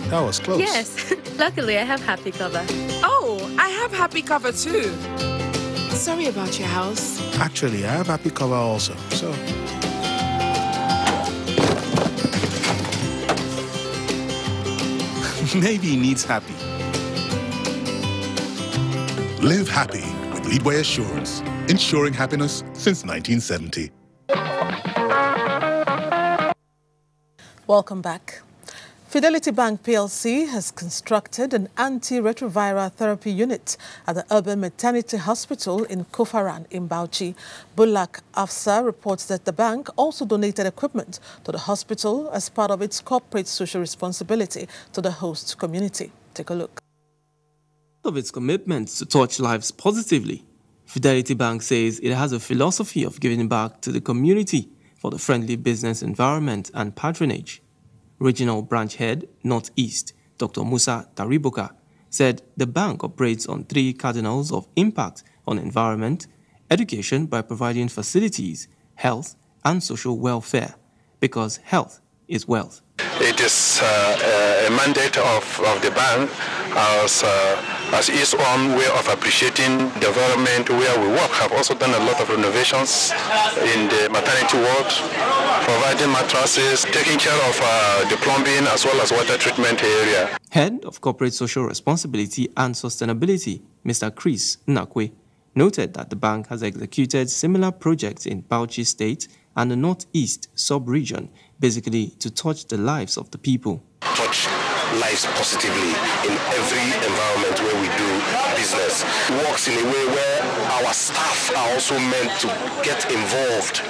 That was close. Yes, luckily I have Happy Cover. Oh, I have Happy Cover too. Sorry about your house. Actually, I have Happy Cover also, so... Maybe he needs happy. Live happy with Leadway Assurance, ensuring happiness since 1970. Welcome back. Fidelity Bank PLC has constructed an antiretroviral therapy unit at the Urban Maternity Hospital in Kofaran in Bauchi. Bulak Afsa reports that the bank also donated equipment to the hospital as part of its corporate social responsibility to the host community. Take a look. Of its commitment to touch lives positively, Fidelity Bank says it has a philosophy of giving back to the community for the friendly business environment and patronage. Regional Branch Head, Northeast, Dr. Musa Tariboka, said the bank operates on 3 cardinals of impact on environment, education by providing facilities, health, and social welfare, because health is wealth. It is a mandate of the bank as its own way of appreciating the environment where we work. Have also done a lot of renovations in the maternity ward, providing mattresses, taking care of the plumbing as well as water treatment area. Head of Corporate Social Responsibility and Sustainability, Mr. Chris Nakwe, noted that the bank has executed similar projects in Bauchi State and the Northeast sub-region, basically to touch the lives of the people. Touch lives positively in every environment where we do business. It works in a way where our staff are also meant to get involved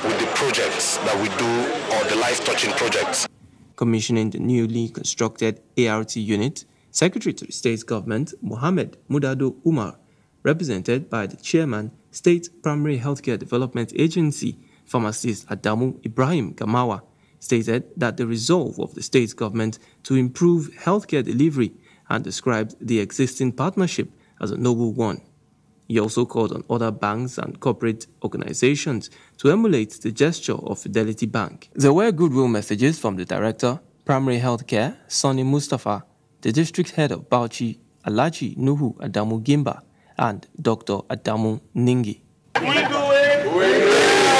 with the projects that we do, or the life-touching projects. Commissioning the newly constructed ART unit, Secretary to the State Government, Mohammed Mudado Umar, represented by the Chairman, State Primary Healthcare Development Agency, Pharmacist Adamu Ibrahim Gamawa, stated that the resolve of the state government to improve healthcare delivery and described the existing partnership as a noble one. He also called on other banks and corporate organizations to emulate the gesture of Fidelity Bank. There were goodwill messages from the Director, Primary Healthcare, Sonny Mustafa, the District Head of Bauchi, Alhaji Nuhu Adamu Gimba, and Dr. Adamu Ningi. We do it! We did it!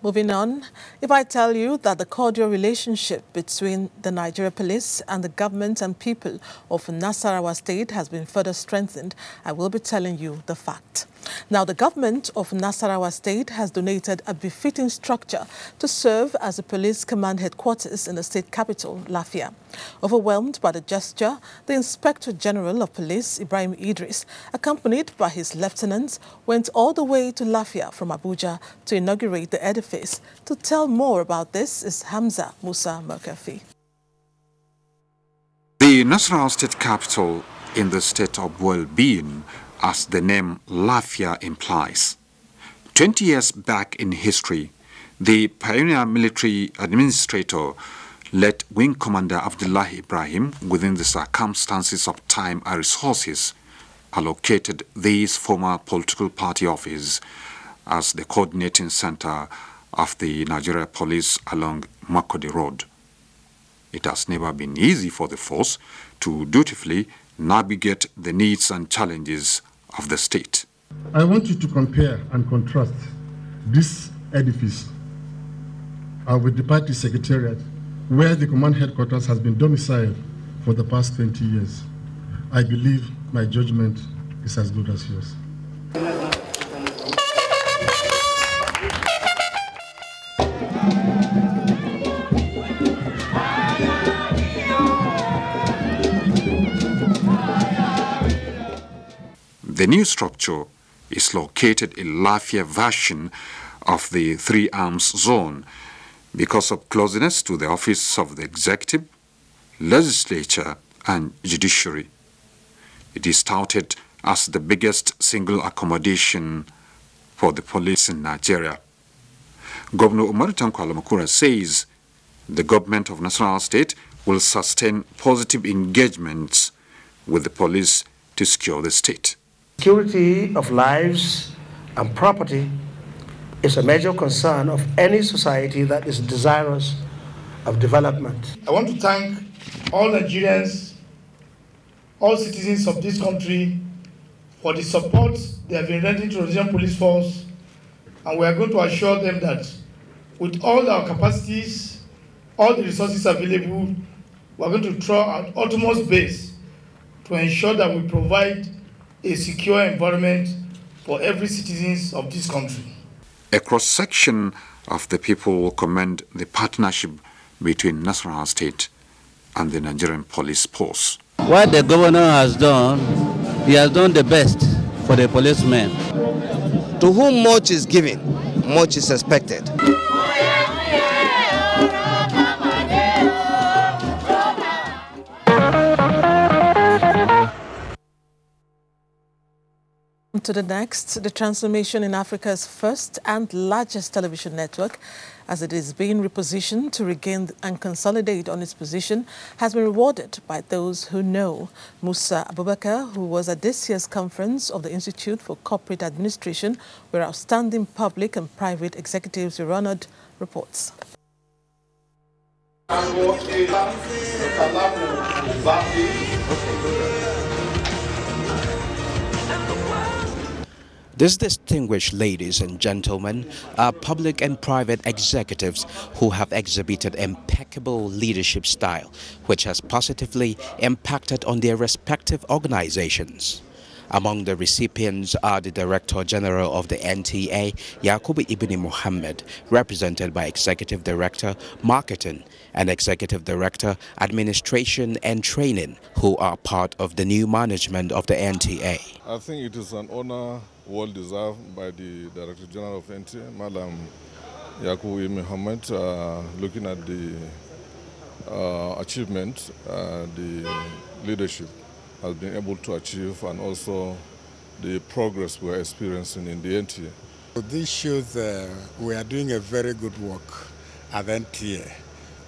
Moving on, if I tell you that the cordial relationship between the Nigeria police and the government and people of Nasarawa State has been further strengthened, I will be telling you the fact. Now, the government of Nasarawa State has donated a befitting structure to serve as the police command headquarters in the state capital, Lafia. Overwhelmed by the gesture, the Inspector General of Police, Ibrahim Idris, accompanied by his lieutenants, went all the way to Lafia from Abuja to inaugurate the edifice. To tell more about this is Hamza Musa Merkafi. The Nasarawa State capital in the state of well-being, as the name Lafia implies. 20 years back in history, the pioneer military administrator let Wing Commander Abdullahi Ibrahim, within the circumstances of time and resources, allocated this former political party office as the coordinating center of the Nigeria Police along Makodi Road. It has never been easy for the force to dutifully navigate the needs and challenges of the state. I want you to compare and contrast this edifice with the party secretariat, where the command headquarters has been domiciled for the past 20 years. I believe my judgment is as good as yours. The new structure is located in Lafia version of the Three Arms Zone because of closeness to the office of the executive, legislature, and judiciary. It is touted as the biggest single accommodation for the police in Nigeria. Governor Umaru Tanko Alamakura says the government of Nasarawa State will sustain positive engagements with the police to secure the state. Security of lives and property is a major concern of any society that is desirous of development. I want to thank all Nigerians, all citizens of this country for the support they have been rendering to the Nigerian Police Force, and we are going to assure them that with all our capacities, all the resources available, we are going to try our utmost best to ensure that we provide a secure environment for every citizen of this country. A cross-section of the people will commend the partnership between Nasarawa State and the Nigerian Police Force. What the governor has done, he has done the best for the policemen. To whom much is given, much is expected. to the next. The transformation in Africa's first and largest television network, as it is being repositioned to regain and consolidate on its position, has been rewarded by those who know. Musa Abubakar, who was at this year's conference of the Institute for Corporate Administration, where outstanding public and private executives were honored, reports. These distinguished ladies and gentlemen are public and private executives who have exhibited impeccable leadership style, which has positively impacted on their respective organizations. Among the recipients are the Director General of the NTA, Yakubu Ibn Muhammad, represented by Executive Director, Marketing, and Executive Director, Administration and Training, who are part of the new management of the NTA. I think it is an honor well deserved by the Director General of NTA, Madam Yakubu Ibn Muhammad, looking at the achievement, the leadership has been able to achieve, and also the progress we are experiencing in the NTA. This shows we are doing a very good work at NTA,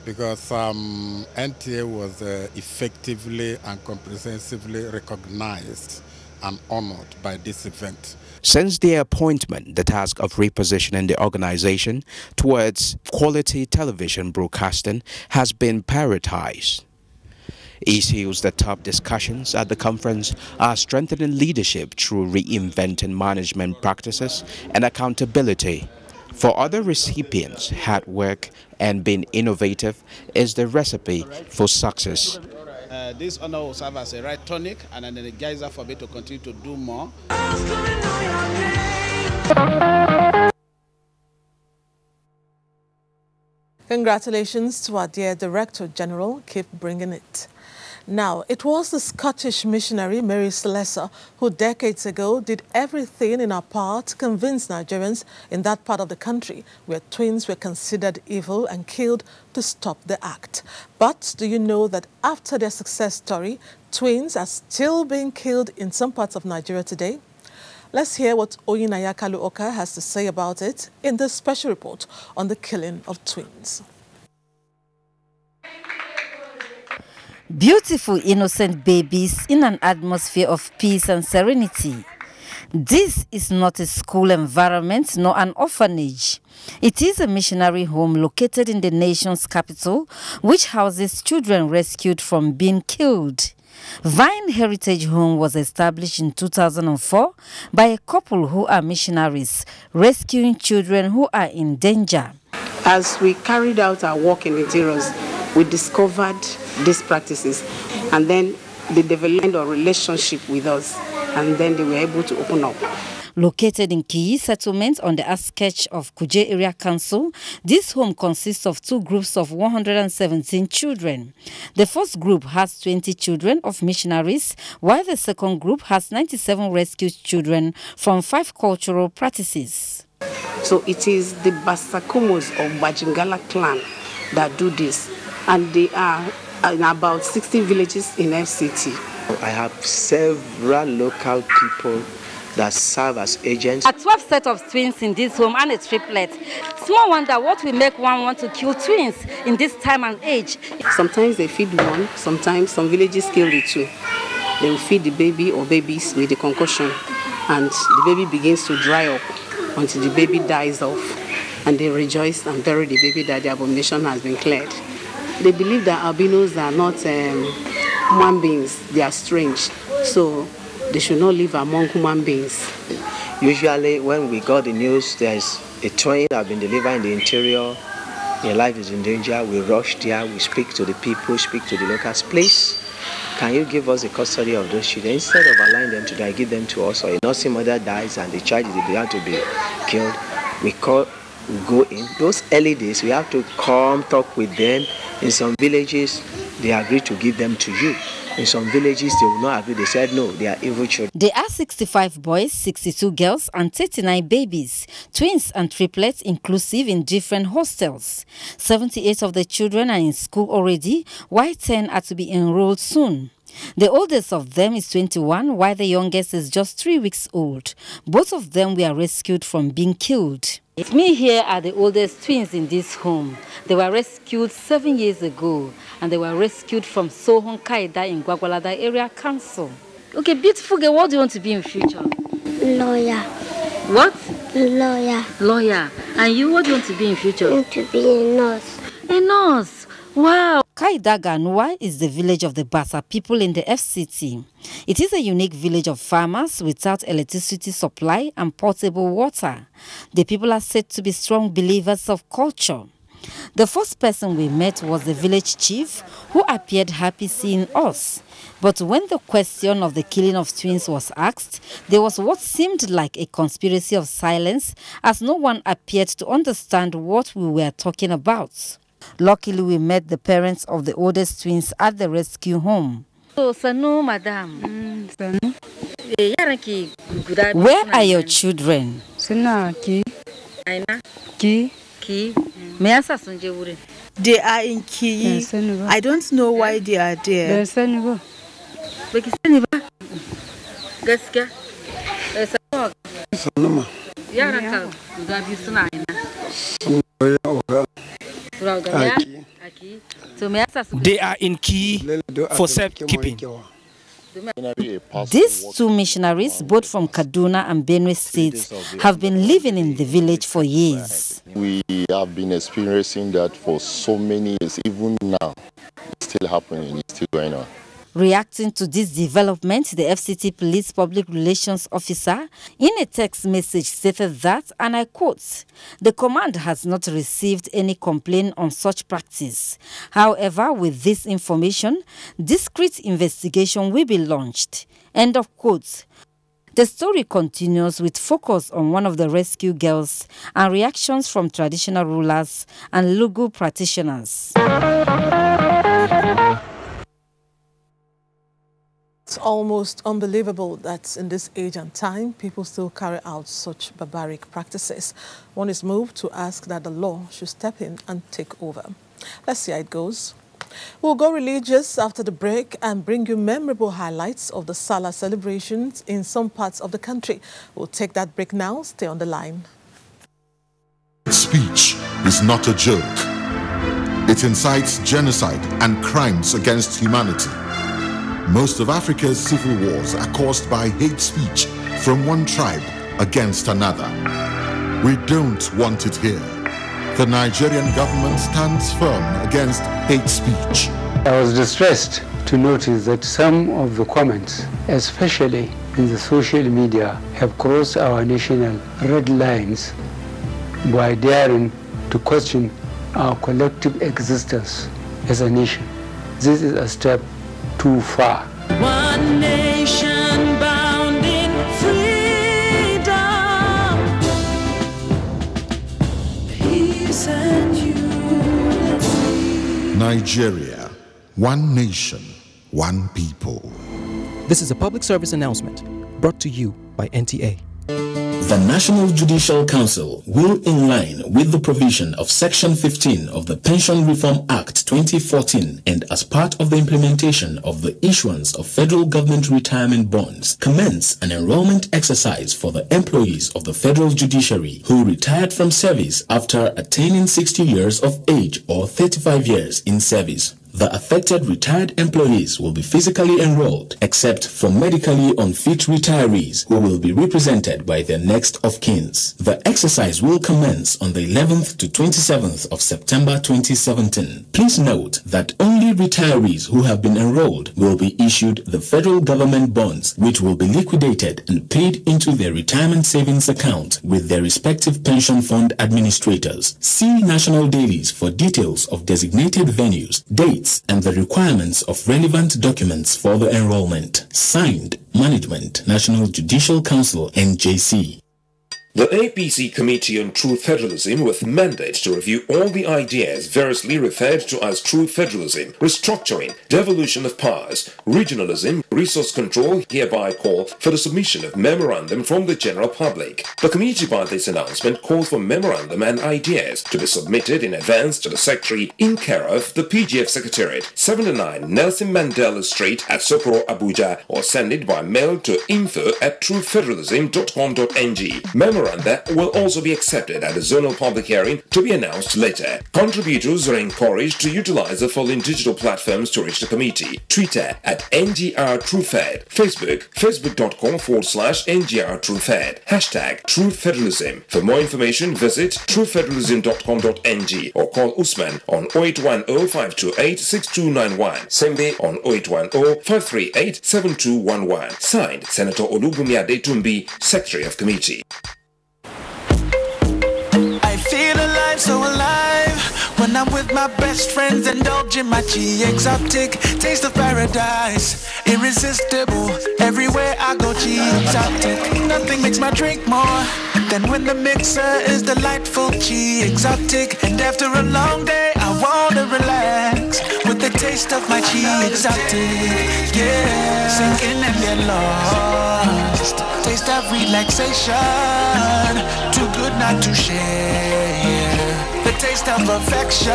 because NTA was effectively and comprehensively recognized and honored by this event. Since their appointment, the task of repositioning the organization towards quality television broadcasting has been prioritized. Issues that top discussions at the conference are strengthening leadership through reinventing management practices and accountability. For other recipients, hard work and being innovative is the recipe for success. This honor will serve as a right tonic and an energizer for me to continue to do more. Congratulations to our dear Director General. Keep bringing it. Now, it was the Scottish missionary Mary Celeste who decades ago did everything in her power to convince Nigerians in that part of the country where twins were considered evil and killed to stop the act. But do you know that after their success story, twins are still being killed in some parts of Nigeria today? Let's hear what Oyinaya Kalu-Oka has to say about it in this special report on the killing of twins. Beautiful, innocent babies in an atmosphere of peace and serenity. This is not a school environment nor an orphanage. It is a missionary home located in the nation's capital, which houses children rescued from being killed. Vine Heritage Home was established in 2004 by a couple who are missionaries, rescuing children who are in danger. As we carried out our work in interiors, we discovered these practices, and then they developed a relationship with us, and then they were able to open up. Located in Kiyi settlement on the Askech of Kuje Area Council, this home consists of two groups of 117 children. The first group has 20 children of missionaries, while the second group has 97 rescued children from 5 cultural practices. So it is the Basakomos of Bajingala clan that do this, and they are in about 60 villages in FCT. I have several local people that serve as agents. A 12 set of twins in this home and a triplet. Small wonder what will make one want to kill twins in this time and age. Sometimes they feed one, sometimes some villages kill the two. They will feed the baby or babies with the concussion, and the baby begins to dry up until the baby dies off. And they rejoice and bury the baby that the abomination has been cleared. They believe that albinos are not human beings, they are strange. So they should not live among human beings. Usually when we got the news there's a twin that has been delivered in the interior, their life is in danger, we rush there, we speak to the people, speak to the locals. Please, can you give us the custody of those children? Instead of allowing them to die, give them to us. Or a nursing mother dies and the child is began to be killed, we go in. Those early days, we have to come talk with them. In some villages, they agree to give them to you. In some villages, they will not agree. They said, no, they are evil children. There are 65 boys, 62 girls, and 39 babies, twins and triplets inclusive in different hostels. 78 of the children are in school already, while 10 are to be enrolled soon. The oldest of them is 21, while the youngest is just 3 weeks old. Both of them were rescued from being killed. Me here are the oldest twins in this home. They were rescued 7 years ago, and they were rescued from Sohon Kaida in Gwagwalada Area Council. Okay, beautiful girl, what do you want to be in future? Lawyer. What? Lawyer. Lawyer. And you, what do you want to be in future? I want to be a nurse. A nurse. Wow. Kaidaganwa is the village of the Basa people in the FCT. It is a unique village of farmers without electricity supply and potable water. The people are said to be strong believers of culture. The first person we met was the village chief, who appeared happy seeing us. But when the question of the killing of twins was asked, there was what seemed like a conspiracy of silence, as no one appeared to understand what we were talking about. Luckily, we met the parents of the oldest twins at the rescue home. Oh, Sanu, madam. Where are your children? They are in Ki. I don't know why they are there. They are in Ki for safekeeping. These two missionaries, both from Kaduna and Benue states, have been living in the village for years. We have been experiencing that for so many years. Even now, it's still happening, it's still going on. Reacting to this development, the FCT Police Public Relations Officer, in a text message, stated that, and I quote, "The command has not received any complaint on such practice. However, with this information, discreet investigation will be launched." End of quote. The story continues with focus on one of the rescue girls and reactions from traditional rulers and legal practitioners. It's almost unbelievable that in this age and time, people still carry out such barbaric practices. One is moved to ask that the law should step in and take over. Let's see how it goes. We'll go religious after the break and bring you memorable highlights of the Salah celebrations in some parts of the country. We'll take that break now. Stay on the line. Speech is not a joke. It incites genocide and crimes against humanity. Most of Africa's civil wars are caused by hate speech from one tribe against another. We don't want it here. The Nigerian government stands firm against hate speech. I was distressed to notice that some of the comments, especially in the social media, have crossed our national red lines by daring to question our collective existence as a nation. This is a step too far. One nation bound in freedom, peace and unity. Nigeria, one nation, one people. This is a public service announcement brought to you by NTA. The National Judicial Council will, in line with the provision of Section 15 of the Pension Reform Act 2014 and as part of the implementation of the issuance of federal government retirement bonds, commence an enrollment exercise for the employees of the federal judiciary who retired from service after attaining 60 years of age or 35 years in service. The affected retired employees will be physically enrolled, except for medically unfit retirees who will be represented by their next of kins. The exercise will commence on the 11th to 27th of September 2017. Please note that only retirees who have been enrolled will be issued the federal government bonds, which will be liquidated and paid into their retirement savings account with their respective pension fund administrators. See national dailies for details of designated venues, dates, and the requirements of relevant documents for the enrollment. Signed, Management, National Judicial Council, NJC. The APC Committee on True Federalism, with mandate to review all the ideas variously referred to as true federalism, restructuring, devolution of powers, regionalism, resource control, hereby call for the submission of memorandum from the general public. The committee by this announcement called for memorandum and ideas to be submitted in advance to the Secretary in care of the PGF Secretariat, 79 Nelson Mandela Street at Sokoro, Abuja, or send it by mail to info@truefederalism.com.ng. Memoranda will also be accepted at the zonal public hearing to be announced later. Contributors are encouraged to utilize the following digital platforms to reach the committee: Twitter @NGRTrueFed, Facebook facebook.com/NGRTrueFed, #TrueFederalism. For more information, visit truefederalism.com.ng or call Usman on 0810-528-6291. Same day on 0810-538-7211. Signed, Senator Olubunmi Adetumbi, Secretary of Committee. I feel alive, so alive, when I'm with my best friends, indulging my G-exotic taste of paradise, irresistible, everywhere I go G-exotic. Nothing makes my drink more than when the mixer is delightful G-exotic. And after a long day, I wanna relax with the taste of my G-exotic. Yeah, sinking and get lost, taste of relaxation, too good not to share, the taste of affection.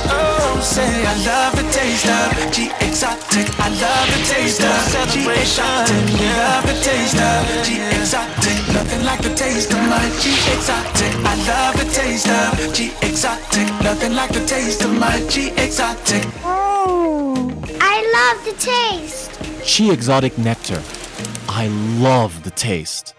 Oh, say I love the taste of G-exotic. I love the taste of G-exotic. Love the taste of G-exotic. Nothing like the taste of my G-exotic. I love the taste of G-exotic. Nothing like the taste of my G-exotic. Oh, I love the taste. G-exotic nectar. I love the taste.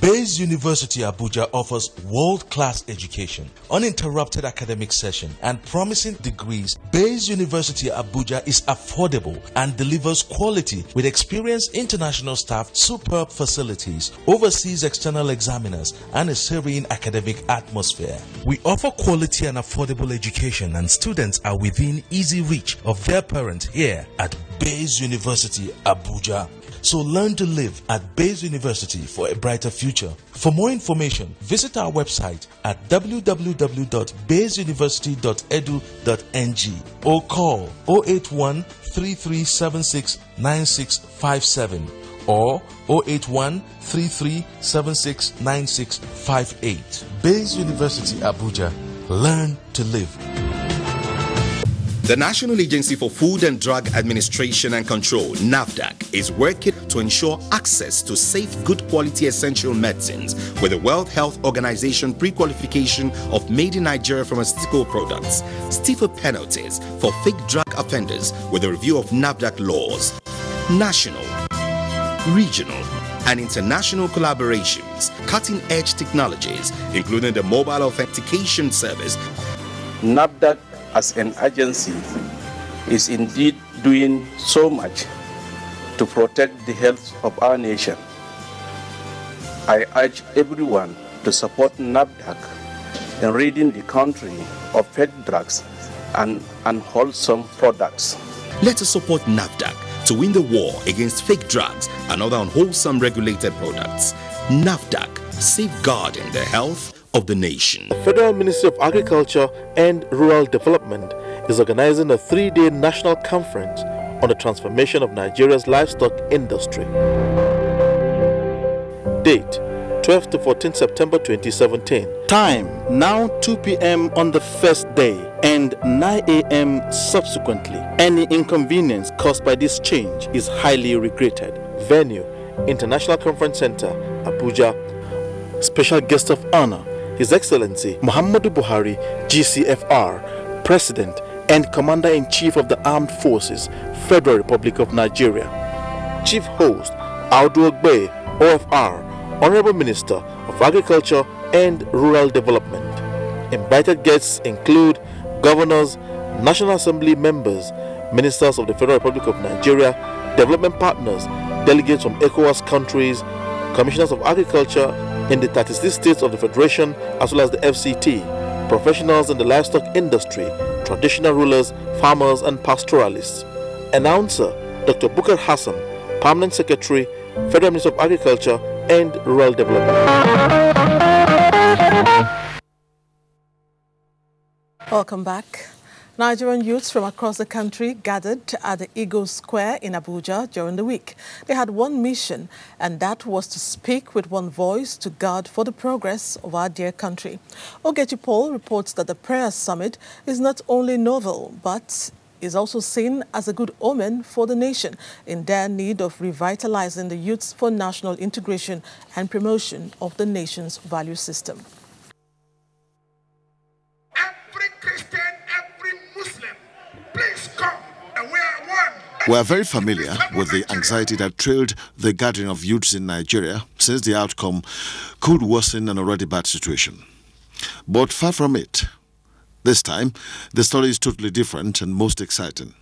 Bayes University Abuja offers world-class education, uninterrupted academic session, and promising degrees. Bayes University Abuja is affordable and delivers quality with experienced international staff, superb facilities, overseas external examiners, and a serene academic atmosphere. We offer quality and affordable education, and students are within easy reach of their parents here at Bayes University Abuja. So learn to live at Bayes University for a brighter future. For more information, visit our website at www.bayesuniversity.edu.ng or call 081 3376 9657 or 081 3376 9658. Bayes University Abuja. Learn to live. The National Agency for Food and Drug Administration and Control, NAFDAC, is working to ensure access to safe, good quality essential medicines with the World Health Organization pre-qualification of made in Nigeria pharmaceutical products, stiffer penalties for fake drug offenders with a review of NAFDAC laws, national, regional, and international collaborations, cutting-edge technologies, including the mobile authentication service. NAFDAC as an agency is indeed doing so much to protect the health of our nation. I urge everyone to support NAFDAC in ridding the country of fake drugs and unwholesome products. Let us support NAFDAC to win the war against fake drugs and other unwholesome regulated products. NAFDAC, safeguarding the health of the nation. The Federal Ministry of Agriculture and Rural Development is organizing a 3-day national conference on the transformation of Nigeria's livestock industry. Date 12 to 14 September 2017. Time now 2 p.m. on the first day and 9 a.m. subsequently. Any inconvenience caused by this change is highly regretted. Venue International Conference Center, Abuja. Special guest of honor His Excellency Muhammadu Buhari, GCFR, President and Commander-in-Chief of the Armed Forces, Federal Republic of Nigeria. Chief Host Audu Ogbe, OFR, Honorable Minister of Agriculture and Rural Development. Invited guests include governors, National Assembly members, ministers of the Federal Republic of Nigeria, development partners, delegates from ECOWAS countries, commissioners of agriculture in the 36 states of the Federation, as well as the FCT, professionals in the livestock industry, traditional rulers, farmers, and pastoralists. Announcer Dr. Bukar Hassan, Permanent Secretary, Federal Minister of Agriculture and Rural Development. Welcome back. Nigerian youths from across the country gathered at the Eagle Square in Abuja during the week. They had one mission, and that was to speak with one voice to God for the progress of our dear country. Paul reports that the prayer summit is not only novel, but is also seen as a good omen for the nation in their need of revitalizing the youths for national integration and promotion of the nation's value system. We are very familiar with the anxiety that trailed the gathering of youths in Nigeria, since the outcome could worsen an already bad situation. But far from it, this time the story is totally different and most exciting.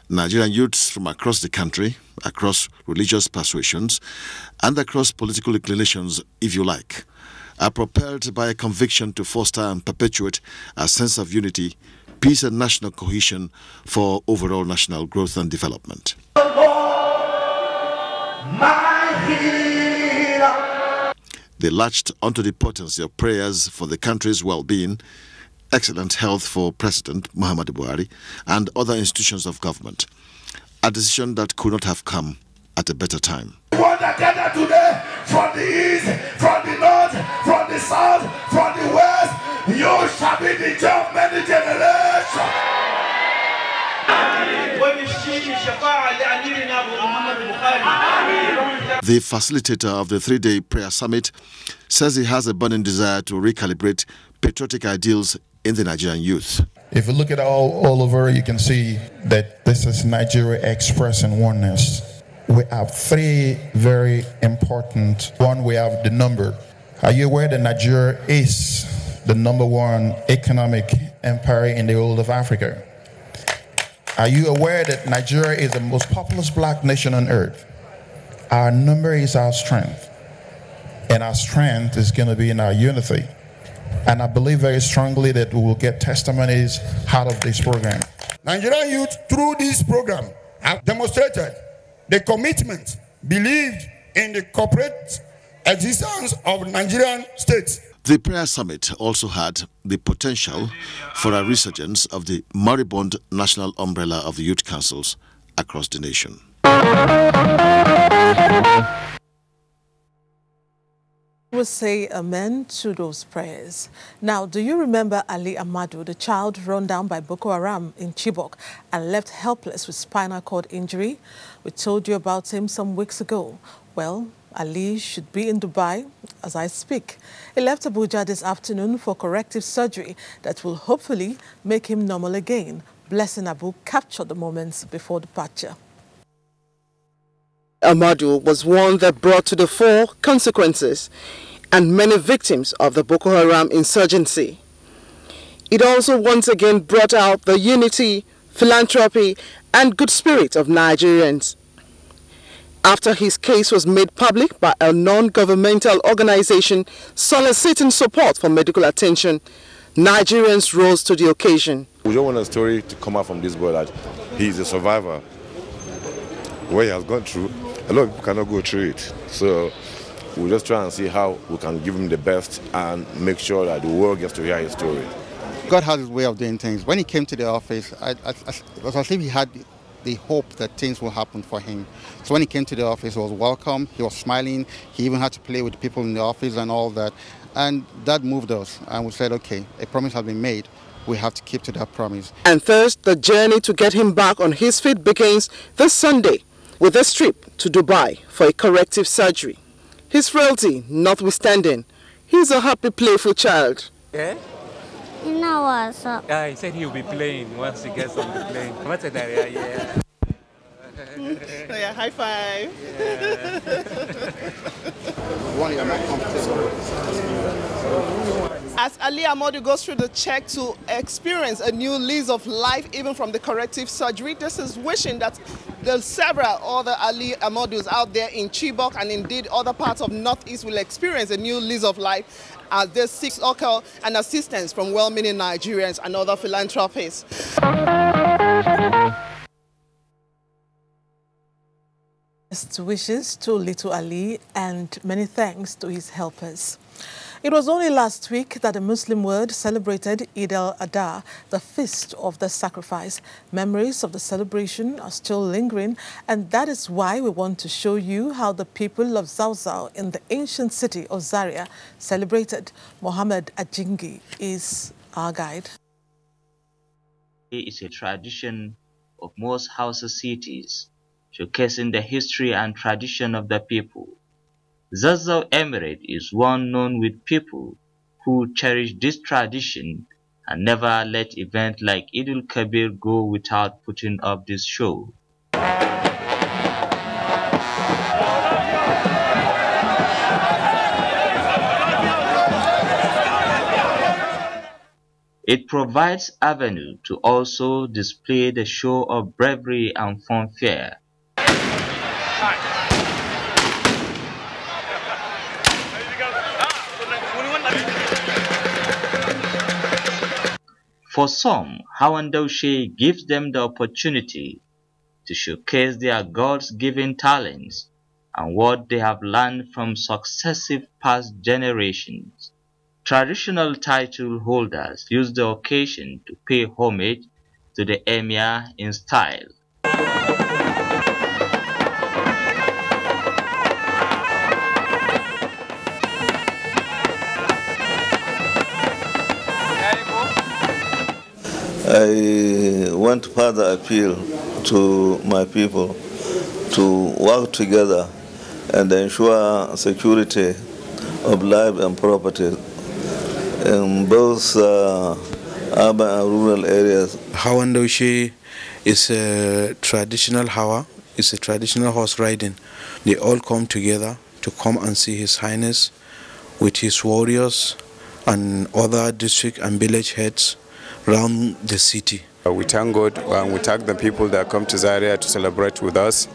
Nigerian youths from across the country, across religious persuasions, and across political inclinations, if you like, are propelled by a conviction to foster and perpetuate a sense of unity, peace and national cohesion for overall national growth and development. They latched onto the potency of prayers for the country's well-being, excellent health for President Muhammadu Buhari and other institutions of government, a decision that could not have come at a better time. We want to gather today from the east, from the north, from the south, from the west. You shall be the judge of many generations. The facilitator of the three-day prayer summit says he has a burning desire to recalibrate patriotic ideals in the Nigerian youth. If you look at all over, you can see that this is Nigeria expressing oneness. We have three very important. One, we have the number. Are you aware that Nigeria is the #1 economic empire in the whole of Africa? Are you aware that Nigeria is the most populous black nation on earth? Our number is our strength, and our strength is going to be in our unity. And I believe very strongly that we will get testimonies out of this program. Nigerian youth, through this program, have demonstrated the commitment, believed in the corporate existence of Nigerian states. The prayer summit also had the potential for a resurgence of the moribund national umbrella of the youth councils across the nation. We say amen to those prayers. Now, do you remember Ali Amadu, the child run down by Boko Haram in Chibok and left helpless with spinal cord injury? We told you about him some weeks ago. Well, Ali should be in Dubai as I speak. He left Abuja this afternoon for corrective surgery that will hopefully make him normal again. Blessing Abu captured the moments before departure. Amadu was one that brought to the fore consequences and many victims of the Boko Haram insurgency. It also once again brought out the unity, philanthropy, and good spirit of Nigerians. After his case was made public by a non-governmental organization soliciting support for medical attention, Nigerians rose to the occasion. We don't want a story to come out from this boy that he's a survivor. What he has gone through, a lot of people cannot go through it. So we'll just try and see how we can give him the best and make sure that the world gets to hear his story. God has his way of doing things. When he came to the office, it was as if he had the hope that things will happen for him. So when he came to the office, he was welcome, he was smiling, he even had to play with the people in the office and all that. And that moved us, and we said, okay, a promise has been made, we have to keep to that promise. And first, the journey to get him back on his feet begins this Sunday with a trip to Dubai for a corrective surgery. His frailty notwithstanding, he's a happy, playful child. Yeah? No, what's up? Yeah, he said he'll be playing once he gets on the plane. What's it there? Yeah. Yeah, high five. As Ali Amadu goes through the check to experience a new lease of life, even from the corrective surgery, this is wishing that the several other Ali Amadus out there in Chibok and indeed other parts of Northeast will experience a new lease of life as they seek succor and assistance from well-meaning Nigerians and other philanthropists. Best wishes to little Ali and many thanks to his helpers. It was only last week that the Muslim world celebrated Eid al-Adha, the feast of the sacrifice. Memories of the celebration are still lingering, and that is why we want to show you how the people of Zauzau in the ancient city of Zaria celebrated. Mohammed Ajingi is our guide. It is a tradition of most Hausa cities, showcasing the history and tradition of the people. Zazzau Emirate is one known with people who cherish this tradition and never let events like Eid al-Kabir go without putting up this show. It provides avenue to also display the show of bravery and fanfare. For some, Hawan Daushe gives them the opportunity to showcase their God-given talents and what they have learned from successive past generations. Traditional title holders use the occasion to pay homage to the Emir in style. I want to further appeal to my people to work together and ensure security of life and property in both urban and rural areas. Hawan Daushe is a traditional Hawa, it's a traditional horse riding. They all come together to come and see His Highness with his warriors and other district and village heads around the city. We thank God and we thank the people that come to Zaria to celebrate with us.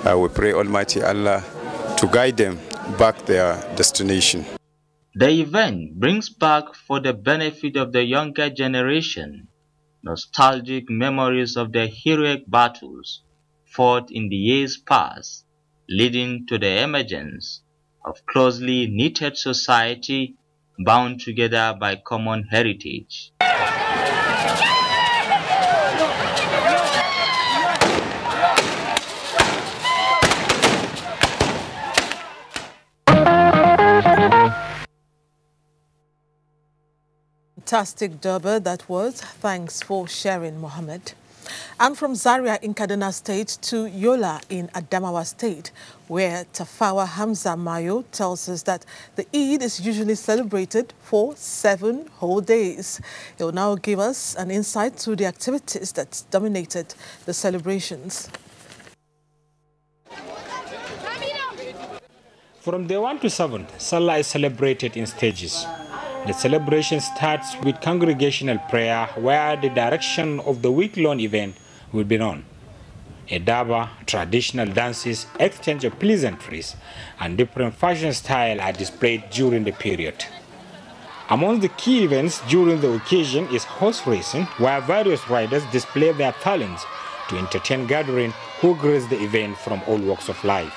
We pray Almighty Allah to guide them back their destination. The event brings back, for the benefit of the younger generation, nostalgic memories of the heroic battles fought in the years past, leading to the emergence of closely knitted society bound together by common heritage. Fantastic Durbar that was. Thanks for sharing, Mohammed. And from Zaria in Kaduna State to Yola in Adamawa State, where Tafawa Hamza Mayo tells us that the Eid is usually celebrated for 7 whole days. He'll now give us an insight to the activities that dominated the celebrations. From day 1 to 7, Salah is celebrated in stages. The celebration starts with congregational prayer, where the direction of the week-long event will be known. A daba, traditional dances, exchange of pleasantries, and different fashion styles are displayed during the period. Among the key events during the occasion is horse racing, where various riders display their talents to entertain gatherings who grace the event from all walks of life.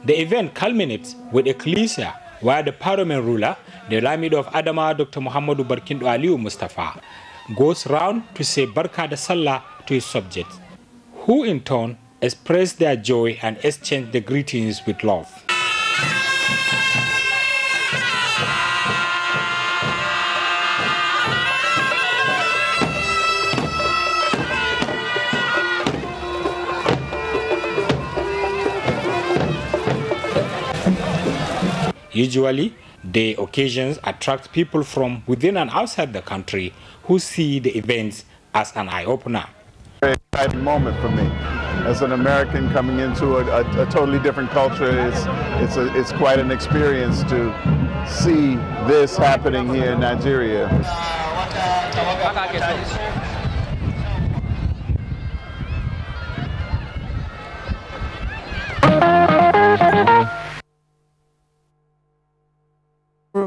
The event culminates with Ecclesia, where the paramount ruler, the Lamid of Adama, Dr. Muhammadu Barkindo Aliyu Mustafa, goes round to say Barka da Salah to his subjects, who in turn express their joy and exchange the greetings with love. Usually, the occasions attract people from within and outside the country who see the events as an eye-opener. Very exciting moment for me. As an American coming into a totally different culture, it's quite an experience to see this happening here in Nigeria.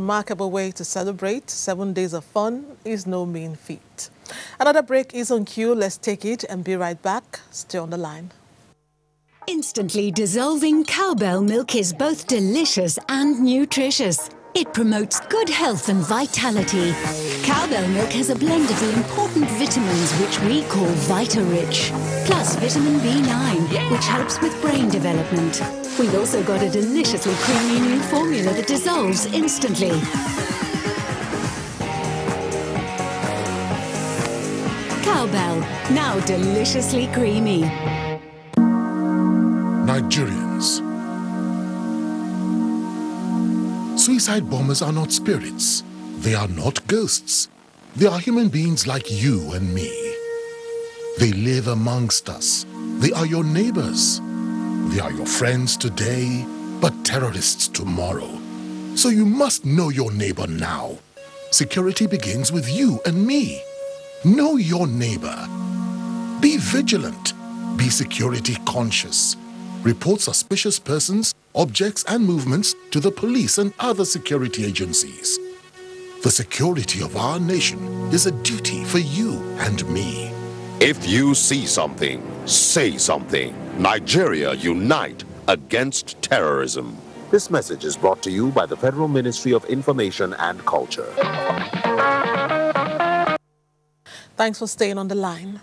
remarkable way to celebrate 7 days of fun is no mean feat. Another break is on cue. Let's take it and be right back. Stay on the line. Instantly dissolving cowbell milk is both delicious and nutritious. It promotes good health and vitality. Cowbell milk has a blend of the important vitamins which we call Vita-Rich, plus vitamin B9, which helps with brain development. We've also got a deliciously creamy new formula that dissolves instantly. Cowbell, now deliciously creamy. Nigerians. Suicide bombers are not spirits. They are not ghosts. They are human beings like you and me. They live amongst us. They are your neighbors. They are your friends today, but terrorists tomorrow. So you must know your neighbor now. Security begins with you and me. Know your neighbor. Be vigilant. Be security conscious. Report suspicious persons, objects, and movements to the police and other security agencies. The security of our nation is a duty for you and me. If you see something, say something. Nigeria, unite against terrorism. This message is brought to you by the Federal Ministry of Information and Culture. Thanks for staying on the line.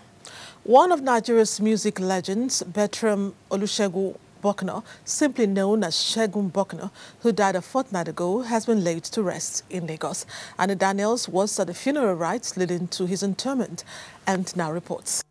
One of Nigeria's music legends, Bertram Olusegun Bokno, simply known as Segun Bokno, who died a fortnight ago, has been laid to rest in Lagos. Annie Daniels was at the funeral rites leading to his interment and now reports.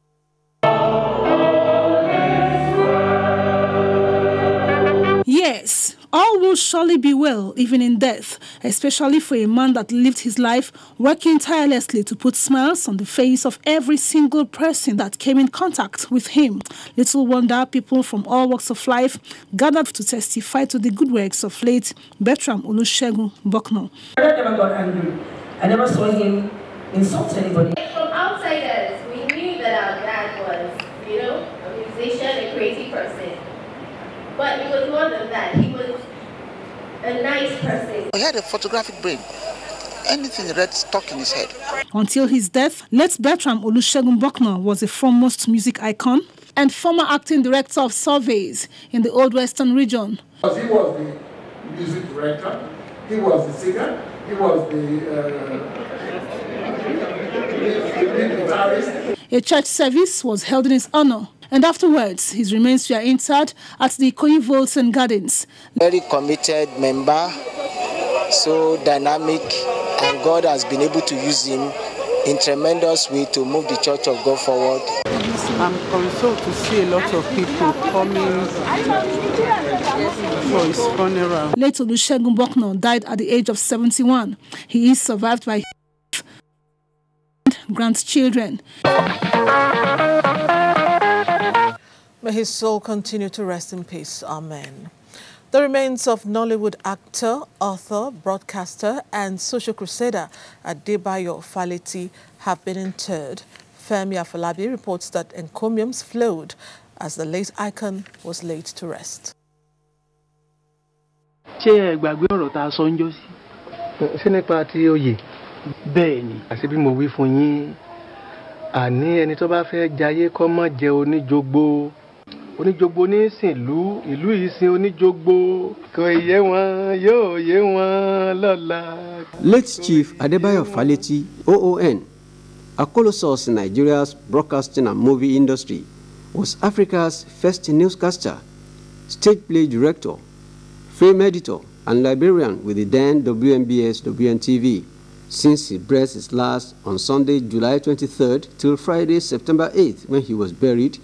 Yes, all will surely be well, even in death, especially for a man that lived his life working tirelessly to put smiles on the face of every single person that came in contact with him. Little wonder people from all walks of life gathered to testify to the good works of late Bertram Olusegun Bokno. I never got angry. I never saw him insult anybody. From outsiders, we knew that our dad was, a musician, a crazy person. But he was more than that. He was a nice person. He had a photographic brain. Anything red stuck in his head. Until his death, late Bertram Olusegun Bokno was a foremost music icon and former acting director of surveys in the Old Western region. He was the music director, he was the singer, he was the guitarist. A church service was held in his honor. And afterwards, his remains were interred at the Ikoyi Volson Gardens. Very committed member, so dynamic, and God has been able to use him in tremendous way to move the Church of God forward. I'm consoled to see a lot of people coming for his funeral. Late Olusegun Bokno died at the age of 71. He is survived by grandchildren. May his soul continue to rest in peace. Amen. The remains of Nollywood actor, author, broadcaster, and social crusader Adebayo Faleti have been interred. Femi Afolabi reports that encomiums flowed as the late icon was laid to rest. Oníjogbo ní ìsìnlú, ìlú ìsìn oníjogbo, kò yé wọn, yóò yé wọn lọ́la. Late Chief Adebayo Faleti, OON, a colossus in Nigeria's broadcasting and movie industry, was Africa's first newscaster, stage play director, film editor, and librarian with the then WNBS WNTV, since he breathed his last on Sunday, July 23rd, till Friday, September 8th, when he was buried.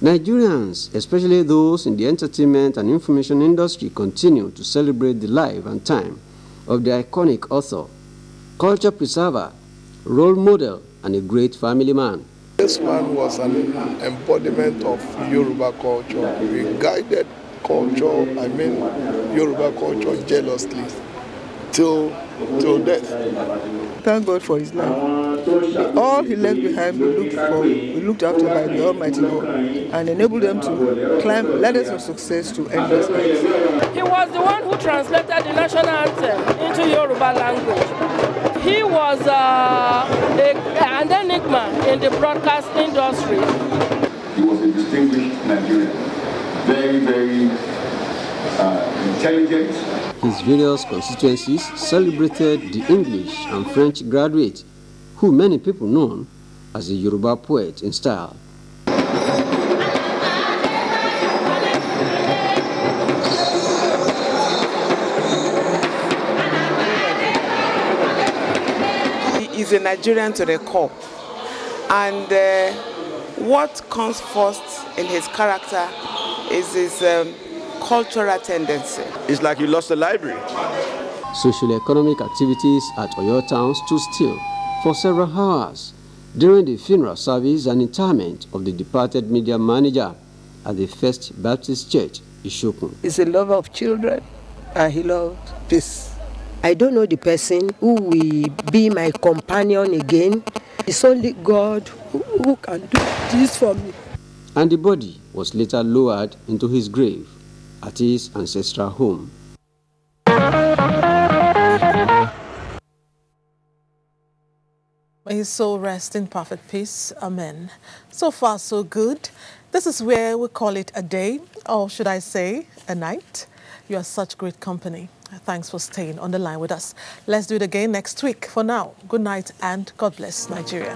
Nigerians, especially those in the entertainment and information industry, continue to celebrate the life and time of the iconic author, culture preserver, role model, and a great family man. This man was an embodiment of Yoruba culture. We guided culture, Yoruba culture jealously till death. Thank God for his life. All he left behind we looked after by the Almighty God and enabled them to climb ladders of success to endless heights. He was the one who translated the national anthem into Yoruba language. He was an enigma in the broadcast industry. He was a distinguished Nigerian, very, very intelligent. His various constituencies celebrated the English and French graduate, who many people know as a Yoruba poet in style. He is a Nigerian to the core, and what comes first in his character is his cultural tendency. It's like he lost the library. Socio-economic activities at Oyo Town stood still for several hours during the funeral service and interment of the departed media manager at the First Baptist Church, Ishokun. He's a lover of children and he loved peace. I don't know the person who will be my companion again. It's only God who can do this for me. And the body was later lowered into his grave at his ancestral home. May his soul rest in perfect peace. Amen. So far, so good. This is where we call it a day, or should I say, a night. You are such great company. Thanks for staying on the line with us. Let's do it again next week. For now, good night and God bless Nigeria.